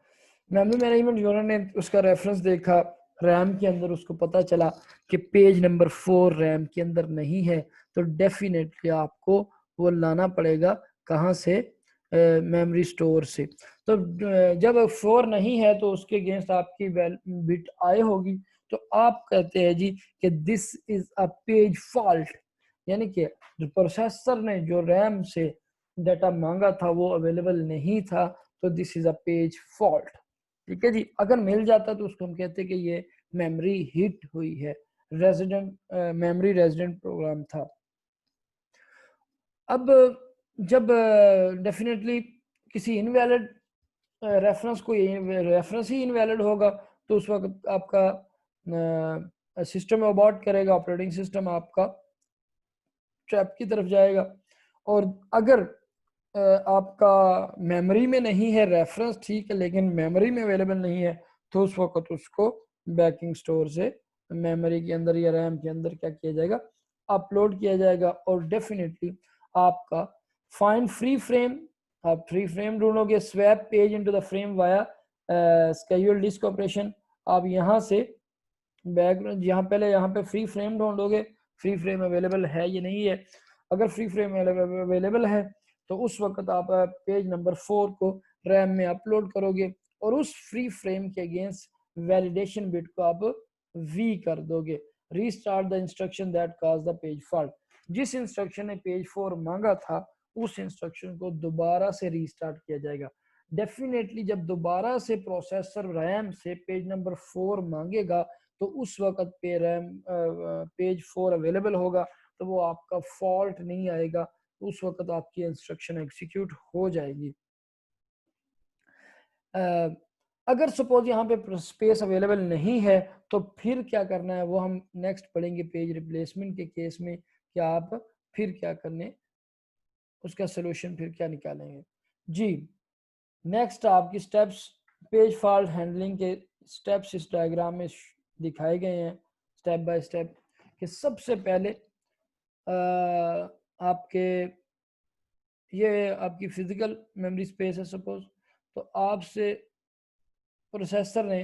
मेमोरी मैनेजमेंट यूजर ने उसका रेफरेंस देखा रैम के अंदर, उसको पता चला कि पेज नंबर 4 रैम के अंदर नहीं है, तो डेफिनेटली आपको वो लाना पड़ेगा कहाँ से, मेमोरी स्टोर से। तो जब 4 नहीं है तो उसके अगेंस्ट आपकी बिट आई होगी, तो आप कहते हैं जी कि this is a page fault, यानी कि प्रोसेसर ने जो रैम से डाटा मांगा था वो अवेलेबल नहीं था, तो this is a page fault, ठीक है जी। अगर मिल जाता तो उसको हम कहते हैं कि ये मेमोरी हिट हुई है, रेजिडेंट मेमोरी रेजिडेंट प्रोग्राम था। अब जब डेफिनेटली किसी इनवैलिड रेफरेंस को रेफरेंस ही इनवैलिड होगा, तो उस वक्त आपका सिस्टम अबॉर्ट करेगा, ऑपरेटिंग सिस्टम आपका ट्रैप की तरफ जाएगा। और अगर आपका मेमोरी में नहीं है रेफरेंस, ठीक है, लेकिन मेमोरी में अवेलेबल नहीं है, तो उस वक्त उसको बैकिंग स्टोर से मेमोरी के अंदर या रैम के अंदर क्या किया जाएगा, अपलोड किया जाएगा। और डेफिनेटली आपका फाइंड फ्री फ्रेम, आप फ्री फ्रेम ढूंढोगे, swap page into the frame via schedule disk operation. आप यहाँ से बैकग्राउंड, यहाँ पहले यहाँ पे फ्री फ्रेम ढूंढोगे, फ्री फ्रेम अवेलेबल है या नहीं है। अगर फ्री फ्रेम अवेलेबल है तो उस वक्त आप पेज नंबर 4 को रैम में अपलोड करोगे और उस फ्री फ्रेम के अगेंस्ट वैलिडेशन बिट को आप वी कर दोगे। Restart the instruction that cause the page fault, जिस इंस्ट्रक्शन ने पेज 4 मांगा था उस इंस्ट्रक्शन को दोबारा से रीस्टार्ट किया जाएगा। डेफिनेटली जब दोबारा से प्रोसेसर रैम से पेज नंबर 4 मांगेगा तो उस वक्त पे रैम पेज 4 अवेलेबल होगा, तो वो आपका फॉल्ट नहीं आएगा, उस वक्त आपकी इंस्ट्रक्शन एग्जीक्यूट हो जाएगी। अगर सपोज यहाँ पे स्पेस अवेलेबल नहीं है तो फिर क्या करना है वो हम नेक्स्ट पढ़ेंगे पेज रिप्लेसमेंट के केस में, कि आप फिर क्या करने, उसका सोल्यूशन फिर क्या निकालेंगे जी। नेक्स्ट आपकी स्टेप्स, पेज फॉल्ट हैंडलिंग के स्टेप्स इस डायग्राम में दिखाए गए हैं स्टेप बाय स्टेप। कि सबसे पहले आपके ये आपकी फिजिकल मेमोरी स्पेस है सपोज, तो आपसे प्रोसेसर ने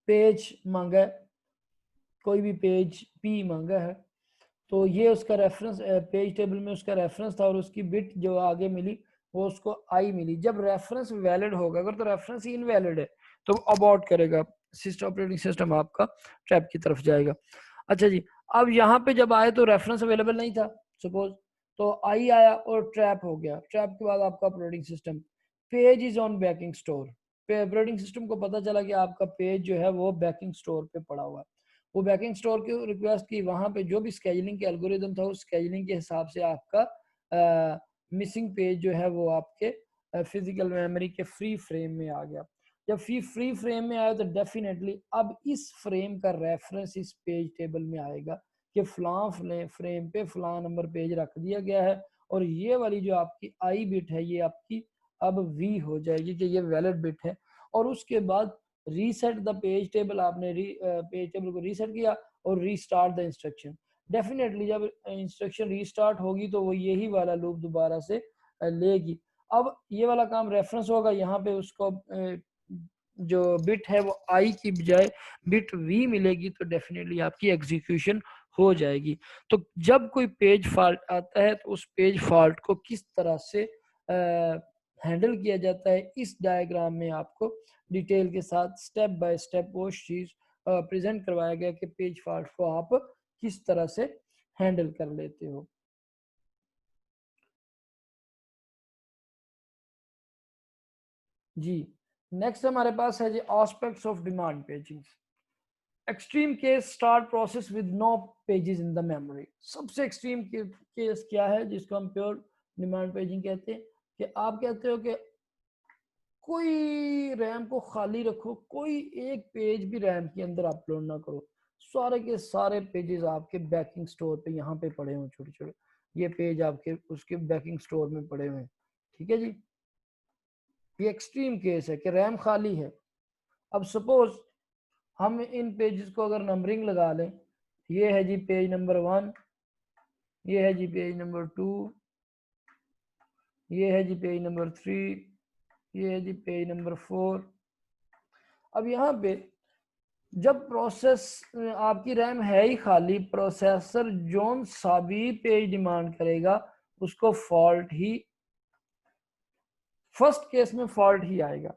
पेज मांगा है, कोई भी पेज पी मांगा है, तो ये उसका रेफरेंस पेज टेबल में उसका रेफरेंस था और उसकी बिट जो आगे मिली वो उसको आई मिली। जब रेफरेंस वैलिड होगा, अगर तो रेफरेंस ही इनवैलिड है तो अबॉर्ट करेगा, सिस्टम ऑपरेटिंग सिस्टम आपका ट्रैप की तरफ जाएगा। अच्छा जी, अब यहाँ पे जब आए तो रेफरेंस अवेलेबल नहीं था सपोज, तो आई आया और ट्रैप हो गया। ट्रैप के बाद आपका operating system, page is on banking store, operating system को पता चला कि आपका पेज जो है वो बैकिंग स्टोर पे पड़ा हुआ है। वो बैकिंग स्टोर की रिक्वेस्ट की, वहां पे जो भी स्केजुलिंग के एल्गोरिदम था उस स्केजुलिंग के हिसाब से आपका मिसिंग पेज जो है वो आपके फिजिकल मेमोरी के फ्री फ्रेम में आ गया। जब फ्री फ्रेम में आया तो डेफिनेटली अब इस फ्रेम का रेफरेंस इस पेज टेबल में आएगा कि फलां फ्रेम पे फलां नंबर पेज रख दिया गया है, और ये वाली जो आपकी आई बिट है ये आपकी अब वी हो जाएगी कि ये वैलिड बिट है। और उसके बाद रीसेट द पेज टेबल, आपने पेज टेबल को रीसेट किया और रीस्टार्ट द इंस्ट्रक्शन। डेफिनेटली जब इंस्ट्रक्शन रीस्टार्ट होगी तो वो यही वाला लूप दोबारा से लेगी। अब ये वाला काम रेफरेंस होगा, यहाँ पे उसको जो बिट है वो आई की बजाय बिट वी मिलेगी, तो डेफिनेटली आपकी एग्जीक्यूशन हो जाएगी। तो जब कोई पेज फॉल्ट आता है तो उस पेज फॉल्ट को किस तरह से हैंडल किया जाता है, इस डायग्राम में आपको डिटेल के साथ स्टेप बाय स्टेप वो चीज प्रेजेंट करवाया गया कि पेज फॉल्ट को आप किस तरह से हैंडल कर लेते हो। जी, नेक्स्ट हमारे पास है जी aspects of demand paging. Extreme case start process with no pages in the memory. सबसे एक्सट्रीम केस क्या है जिसको हम प्योर डिमांड पेजिंग कहते हैं, कि आप कहते हो कि कोई रैम को खाली रखो, कोई एक पेज भी रैम के अंदर अपलोड ना करो, सारे के सारे पेजेस आपके बैकिंग स्टोर पे यहाँ पे पड़े हुए छोटे छोटे, ये पेज आपके उसके बैकिंग स्टोर में पड़े हुए हैं। ठीक है जी, ये एक्सट्रीम केस है कि रैम खाली है। अब सपोज हम इन पेजेस को अगर नंबरिंग लगा लें, ये है जी पेज नंबर 1, ये है जी पेज नंबर 2, ये है जी पेज नंबर 3, ये है जी पेज नंबर 4। अब यहाँ पे जब प्रोसेस आपकी रैम है ही खाली, प्रोसेसर जोन सा भी पेज डिमांड करेगा उसको फॉल्ट ही, फर्स्ट केस में फॉल्ट ही आएगा।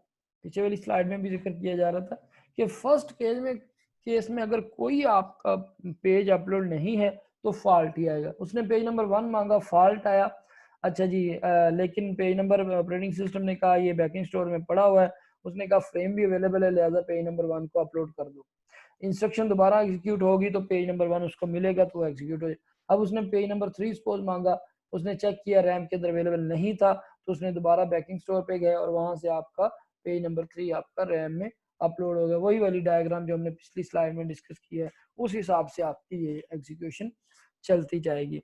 पीछे वाली स्लाइड में भी जिक्र किया जा रहा था कि फर्स्ट केस में अगर कोई आपका पेज अपलोड नहीं है तो फॉल्ट ही आएगा। उसने पेज नंबर 1 मांगा, फॉल्ट आया, अच्छा जी लेकिन पेज नंबर ऑपरेटिंग सिस्टम ने कहा ये बैकिंग स्टोर में पड़ा हुआ है, उसने कहा फ्रेम भी अवेलेबल है, लिहाजा पेज नंबर 1 को अपलोड कर दो। इंस्ट्रक्शन दोबारा एग्जीक्यूट होगी तो पेज नंबर 1 उसको मिलेगा तो वो एग्जीक्यूट हो जाए। अब उसने पेज नंबर 3 सपोज मांगा, उसने चेक किया रैम के अंदर अवेलेबल नहीं था, तो उसने दोबारा बैकिंग स्टोर पे गए और वहां से आपका पेज नंबर 3 आपका रैम में अपलोड हो गया। वही वाली डायग्राम जो हमने पिछली स्लाइड में डिस्कस किया है, उस हिसाब से आपकी ये एग्जीक्यूशन चलती जाएगी।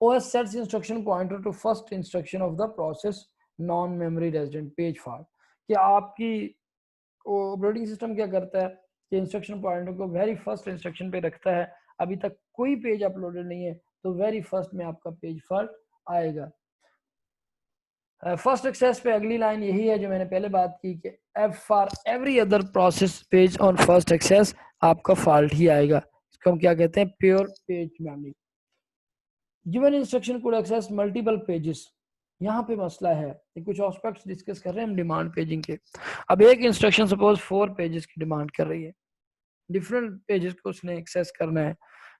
OS sets instruction pointer to first instruction of the process non memory resident page fault। कि आपकी ऑपरेटिंग सिस्टम क्या करता है कि इंस्ट्रक्शन पॉइंटर को वेरी फर्स्ट इंस्ट्रक्शन पे रखता है, अभी तक कोई पेज अपलोडेड नहीं है तो वेरी फर्स्ट में आपका पेज फॉल्ट आएगा। फर्स्ट एक्सेस पे अगली लाइन यही है जो मैंने पहले बात की कि F for every other process page on first access आपका फॉल्ट ही आएगा। इसको हम क्या कहते हैं, pure page memory. Given instruction code access multiple pages, यहाँ पे मसला है कि कुछ एस्पेक्ट्स डिस्कस कर रहे हैं हम डिमांड पेजिंग के। अब एक इंस्ट्रक्शन सपोज 4 पेजेस की डिमांड कर रही है, डिफरेंट पेजेस को उसने एक्सेस करना है,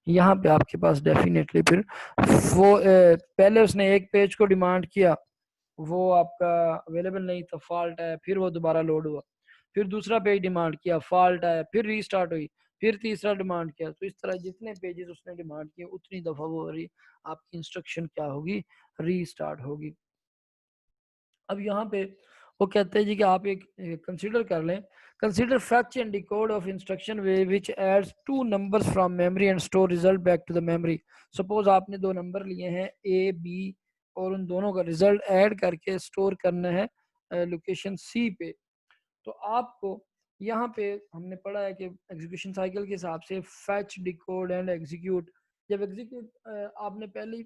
यहाँ पे आपके पास डेफिनेटली फिर वो पहले उसने एक पेज को डिमांड किया, वो आपका अवेलेबल नहीं था, फॉल्ट आया, फिर वो दोबारा लोड हुआ, फिर दूसरा पेज डिमांड किया, फॉल्ट आया, फिर रीस्टार्ट हुई, फिर तीसरा डिमांड किया। तो इस तरह जितने पेजेस उसने डिमांड किए उतनी दफा वो आपकी इंस्ट्रक्शन क्या होगी, रीस्टार्ट होगी। अब यहाँ पे वो कहते हैं जी कि आप एक कंसीडर कर लें, consider fetch and decode of instruction which adds 2 numbers from memory and store result back to the memory. Suppose आपने 2 नंबर लिए हैं ए बी और उन दोनों का रिजल्ट ऐड करके स्टोर करना है लोकेशन सी पे। तो आपको यहाँ पे हमने पढ़ा है कि एग्जीक्यूशन साइकिल के हिसाब से फैच डिकोड एंड एग्जीक्यूट, जब एग्जीक्यूट आपने पहले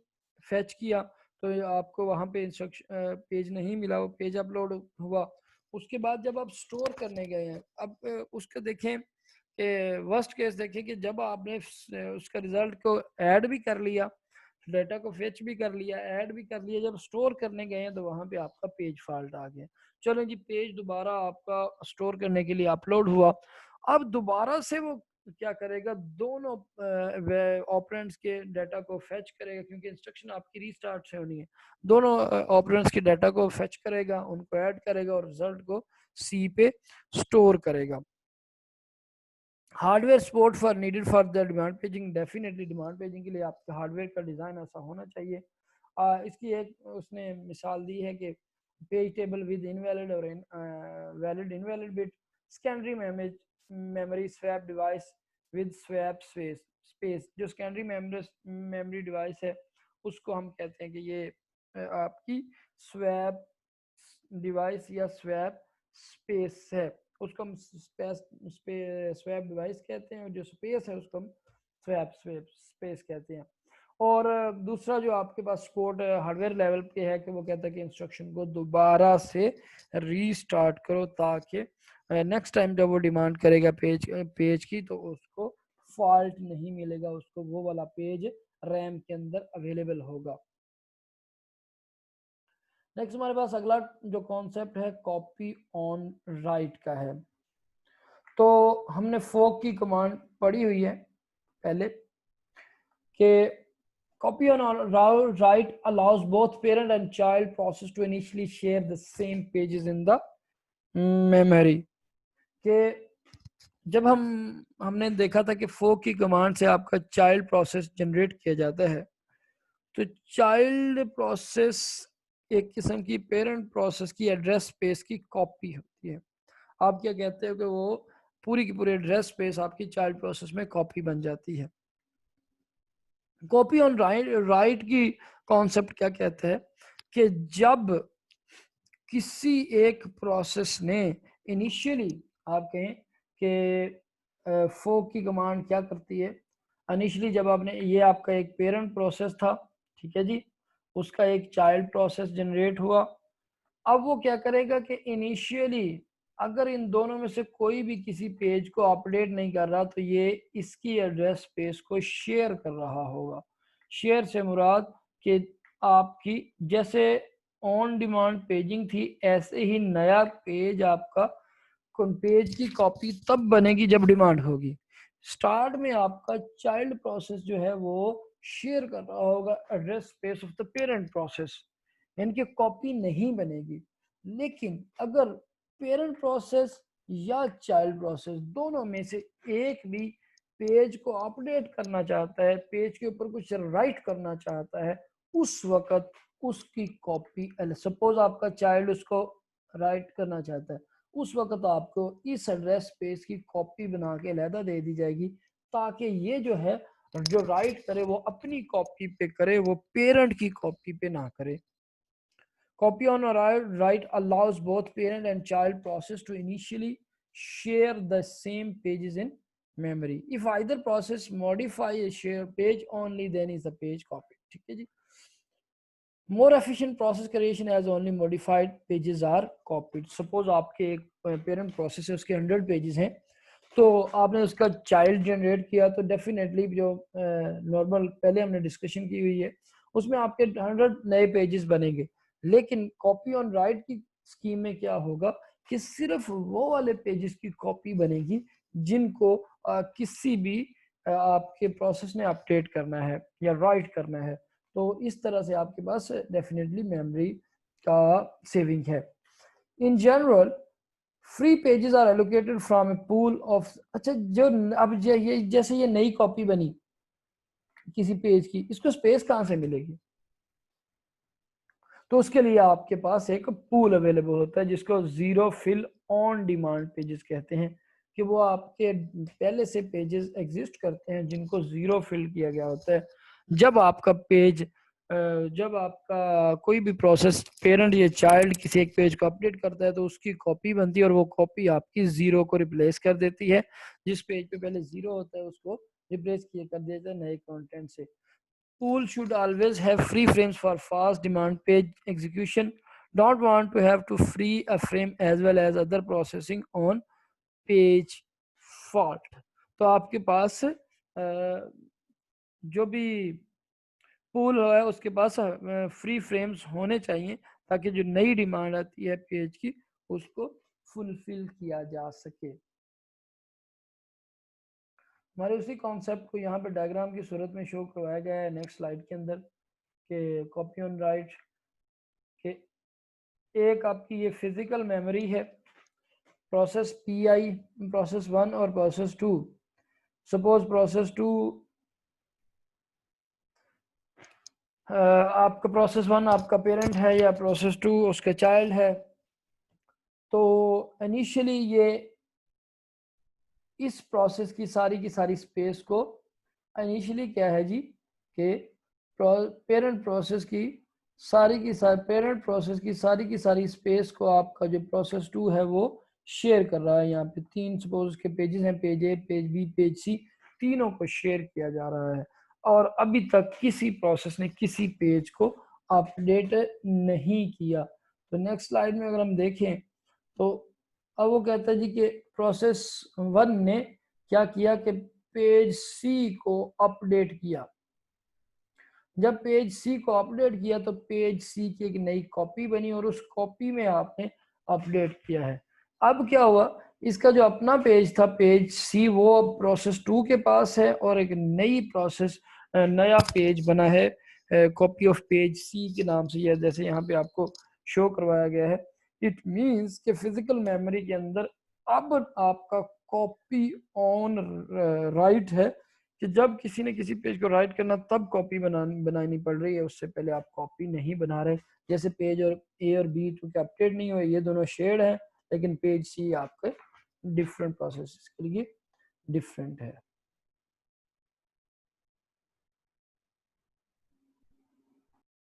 फैच किया तो आपको वहाँ पे इंस्ट्रक्शन पेज नहीं मिला, वो पेज अपलोड हुआ। उसके बाद जब आप स्टोर करने गए हैं, अब उसको देखें कि वर्स्ट केस देखें कि जब आपने उसका रिजल्ट को ऐड भी कर लिया, डाटा को फेच भी कर लिया, ऐड भी कर लिया, जब स्टोर करने गए हैं तो वहाँ पे आपका पेज फॉल्ट आ गया। चलो जी, पेज दोबारा आपका स्टोर करने के लिए अपलोड हुआ, अब दोबारा से वो क्या करेगा, दोनों ऑपरेंड्स के डाटा को फेच करेगा, क्योंकि इंस्ट्रक्शन आपकी रीस्टार्ट से होनी है। दोनों ऑपरेंड्स के डाटा को फेच करेगा, उनको ऐड करेगा और रिजल्ट को सी पे स्टोर करेगा। Hardware support for needed for the demand paging, definitely demand paging के लिए आपके हार्डवेयर का डिज़ाइन ऐसा होना चाहिए। इसकी एक उसने मिसाल दी है कि पेज टेबल विद इनवैलिड और valid invalid bit, secondary memory swap device with swap space. जो सेकेंडरी मेमोरी डिवाइस है उसको हम कहते हैं कि ये आपकी स्वैप डिवाइस या स्वैप स्पेस है, उसको हम स्वैप डिवाइस कहते हैं, और जो स्पेस है उसको हम स्वैप स्पेस कहते हैं। और दूसरा जो आपके पास सपोर्ट हार्डवेयर लेवल पे है कि वो कहता है कि इंस्ट्रक्शन को दोबारा से रीस्टार्ट करो ताकि नेक्स्ट टाइम जब वो डिमांड करेगा पेज की तो उसको फॉल्ट नहीं मिलेगा उसको, वो वाला पेज रैम के अंदर अवेलेबल होगा। नेक्स्ट हमारे पास अगला जो कॉन्सेप्ट है कॉपी ऑन राइट का है। तो हमने फोक की कमांड पढ़ी हुई है पहले कि copy on write allows both parent and child process to initially share the same pages in the memory। कि जब हमने देखा था कि फोक की कमांड से आपका चाइल्ड प्रोसेस जनरेट किया जाता है, तो चाइल्ड प्रोसेस एक किस्म की पेरेंट प्रोसेस की एड्रेस स्पेस की कॉपी होती है। आप क्या कहते हो कि वो पूरी की पूरी एड्रेस स्पेस आपकी चाइल्ड प्रोसेस में कॉपी बन जाती है। कॉपी ऑन राइट की कॉन्सेप्ट क्या कहता है कि जब किसी एक प्रोसेस ने इनिशियली, आप कहें कि फोक की कमांड क्या करती है, इनिशियली जब आपने, ये आपका एक पेरेंट प्रोसेस था, ठीक है जी, उसका एक चाइल्ड प्रोसेस जनरेट हुआ। अब वो क्या करेगा कि इनिशियली अगर इन दोनों में से कोई भी किसी पेज को अपडेट नहीं कर रहा, तो ये इसकी एड्रेस स्पेस को शेयर कर रहा होगा। शेयर से मुराद कि आपकी जैसे ऑन डिमांड पेजिंग थी, ऐसे ही नया पेज आपका पेज की कॉपी तब बनेगी जब डिमांड होगी। स्टार्ट में आपका चाइल्ड प्रोसेस जो है वो शेयर कर रहा होगा address space of the parent process, यानी कि कॉपी नहीं बनेगी। लेकिन अगर पेरेंट प्रोसेस या चाइल्ड प्रोसेस दोनों में से एक भी पेज को अपडेट करना चाहता है, पेज के ऊपर कुछ राइट करना चाहता है, उस वक्त उसकी कॉपी, सपोज आपका चाइल्ड उसको राइट करना चाहता है, उस वक्त आपको इस एड्रेस स्पेस की कॉपी बना के अलहदा दे दी जाएगी, ताकि ये जो है जो राइट करे वो अपनी कॉपी पे करे, वो पेरेंट की कॉपी पे ना करे। Copy on write allows both parent and child process to initially share the same pages in memory. If either process modify a share page only, then is the page copied. ठीक है जी। More efficient process creation as only modified pages are copied. Suppose आपके एक parent process है, उसके 100 pages हैं, तो आपने उसका चाइल्ड जनरेट किया, तो डेफिनेटली जो नॉर्मल पहले हमने डिस्कशन की हुई है उसमें आपके 100 नए पेजेस बनेंगे। लेकिन कॉपी ऑन राइट की स्कीम में क्या होगा कि सिर्फ वो वाले पेजेस की कॉपी बनेगी जिनको किसी भी आपके प्रोसेस ने अपडेट करना है या राइट करना है। तो इस तरह से आपके पास डेफिनेटली मेमोरी का सेविंग है। In general free pages are allocated from a pool of, अच्छा जो अब ये जैसे ये नई कॉपी बनी किसी पेज की, इसको स्पेस कहाँ से मिलेगी? तो उसके लिए आपके पास एक पूल अवेलेबल होता है जिसको zero fill on demand pages कहते हैं, कि वो आपके पहले से पेजेस एग्जिस्ट करते हैं जिनको जीरो फिल किया गया होता है। जब आपका पेज जब आपका कोई भी प्रोसेस पेरेंट या चाइल्ड किसी एक पेज को अपडेट करता है, तो उसकी कॉपी बनती है और वो कॉपी आपकी जीरो को रिप्लेस कर देती है। जिस पेज पे पहले जीरो होता है उसको रिप्लेस किया कर देता है नए कंटेंट से। Pool should always have free frames for fast demand page execution. Don't want to have to free a frame as well as other processing on page fault. तो आपके पास जो भी पूल है उसके पास फ्री फ्रेम्स होने चाहिए, ताकि जो नई डिमांड आती है पेज की उसको फुलफिल किया जा सके। हमारे उसी कॉन्सेप्ट को यहाँ पे डायग्राम की सूरत में शो करवाया गया है नेक्स्ट स्लाइड के अंदर, कि कॉपी ऑन राइट के एक आपकी ये फिजिकल मेमोरी है, प्रोसेस पीआई, प्रोसेस 1 और प्रोसेस 2। सपोज प्रोसेस 2, आपका प्रोसेस 1 आपका पेरेंट है या प्रोसेस 2 उसका चाइल्ड है। तो इनिशियली ये इस प्रोसेस की सारी स्पेस को इनिशियली क्या है जी कि पेरेंट प्रोसेस की सारी स्पेस को आपका जो प्रोसेस 2 है वो शेयर कर रहा है। यहाँ पे 3 सपोज के पेजेस हैं, पेज ए, पेज बी, पेज सी, तीनों को शेयर किया जा रहा है और अभी तक किसी प्रोसेस ने किसी पेज को अपडेट नहीं किया। तो नेक्स्ट स्लाइड में अगर हम देखें तो अब वो कहता है जी कि प्रोसेस 1 ने क्या किया कि पेज सी को अपडेट किया। जब पेज सी को अपडेट किया तो पेज सी की एक नई कॉपी बनी और उस कॉपी में आपने अपडेट किया है। अब क्या हुआ, इसका जो अपना पेज था पेज सी, वो अब प्रोसेस 2 के पास है और एक नई प्रोसेस नया पेज बना है कॉपी ऑफ पेज सी के नाम से, या जैसे यहाँ पे आपको शो करवाया गया है। इट मींस कि फिजिकल मेमोरी के अंदर अब आपका कॉपी ऑन राइट है कि जब किसी ने किसी पेज को राइट करना तब कॉपी बनानी पड़ रही है, उससे पहले आप कॉपी नहीं बना रहे। जैसे पेज और ए और बी क्योंकि अपडेट नहीं हुए, ये दोनों शेड है, लेकिन पेज सी आपके डिफरेंट प्रोसेस के लिए डिफरेंट है।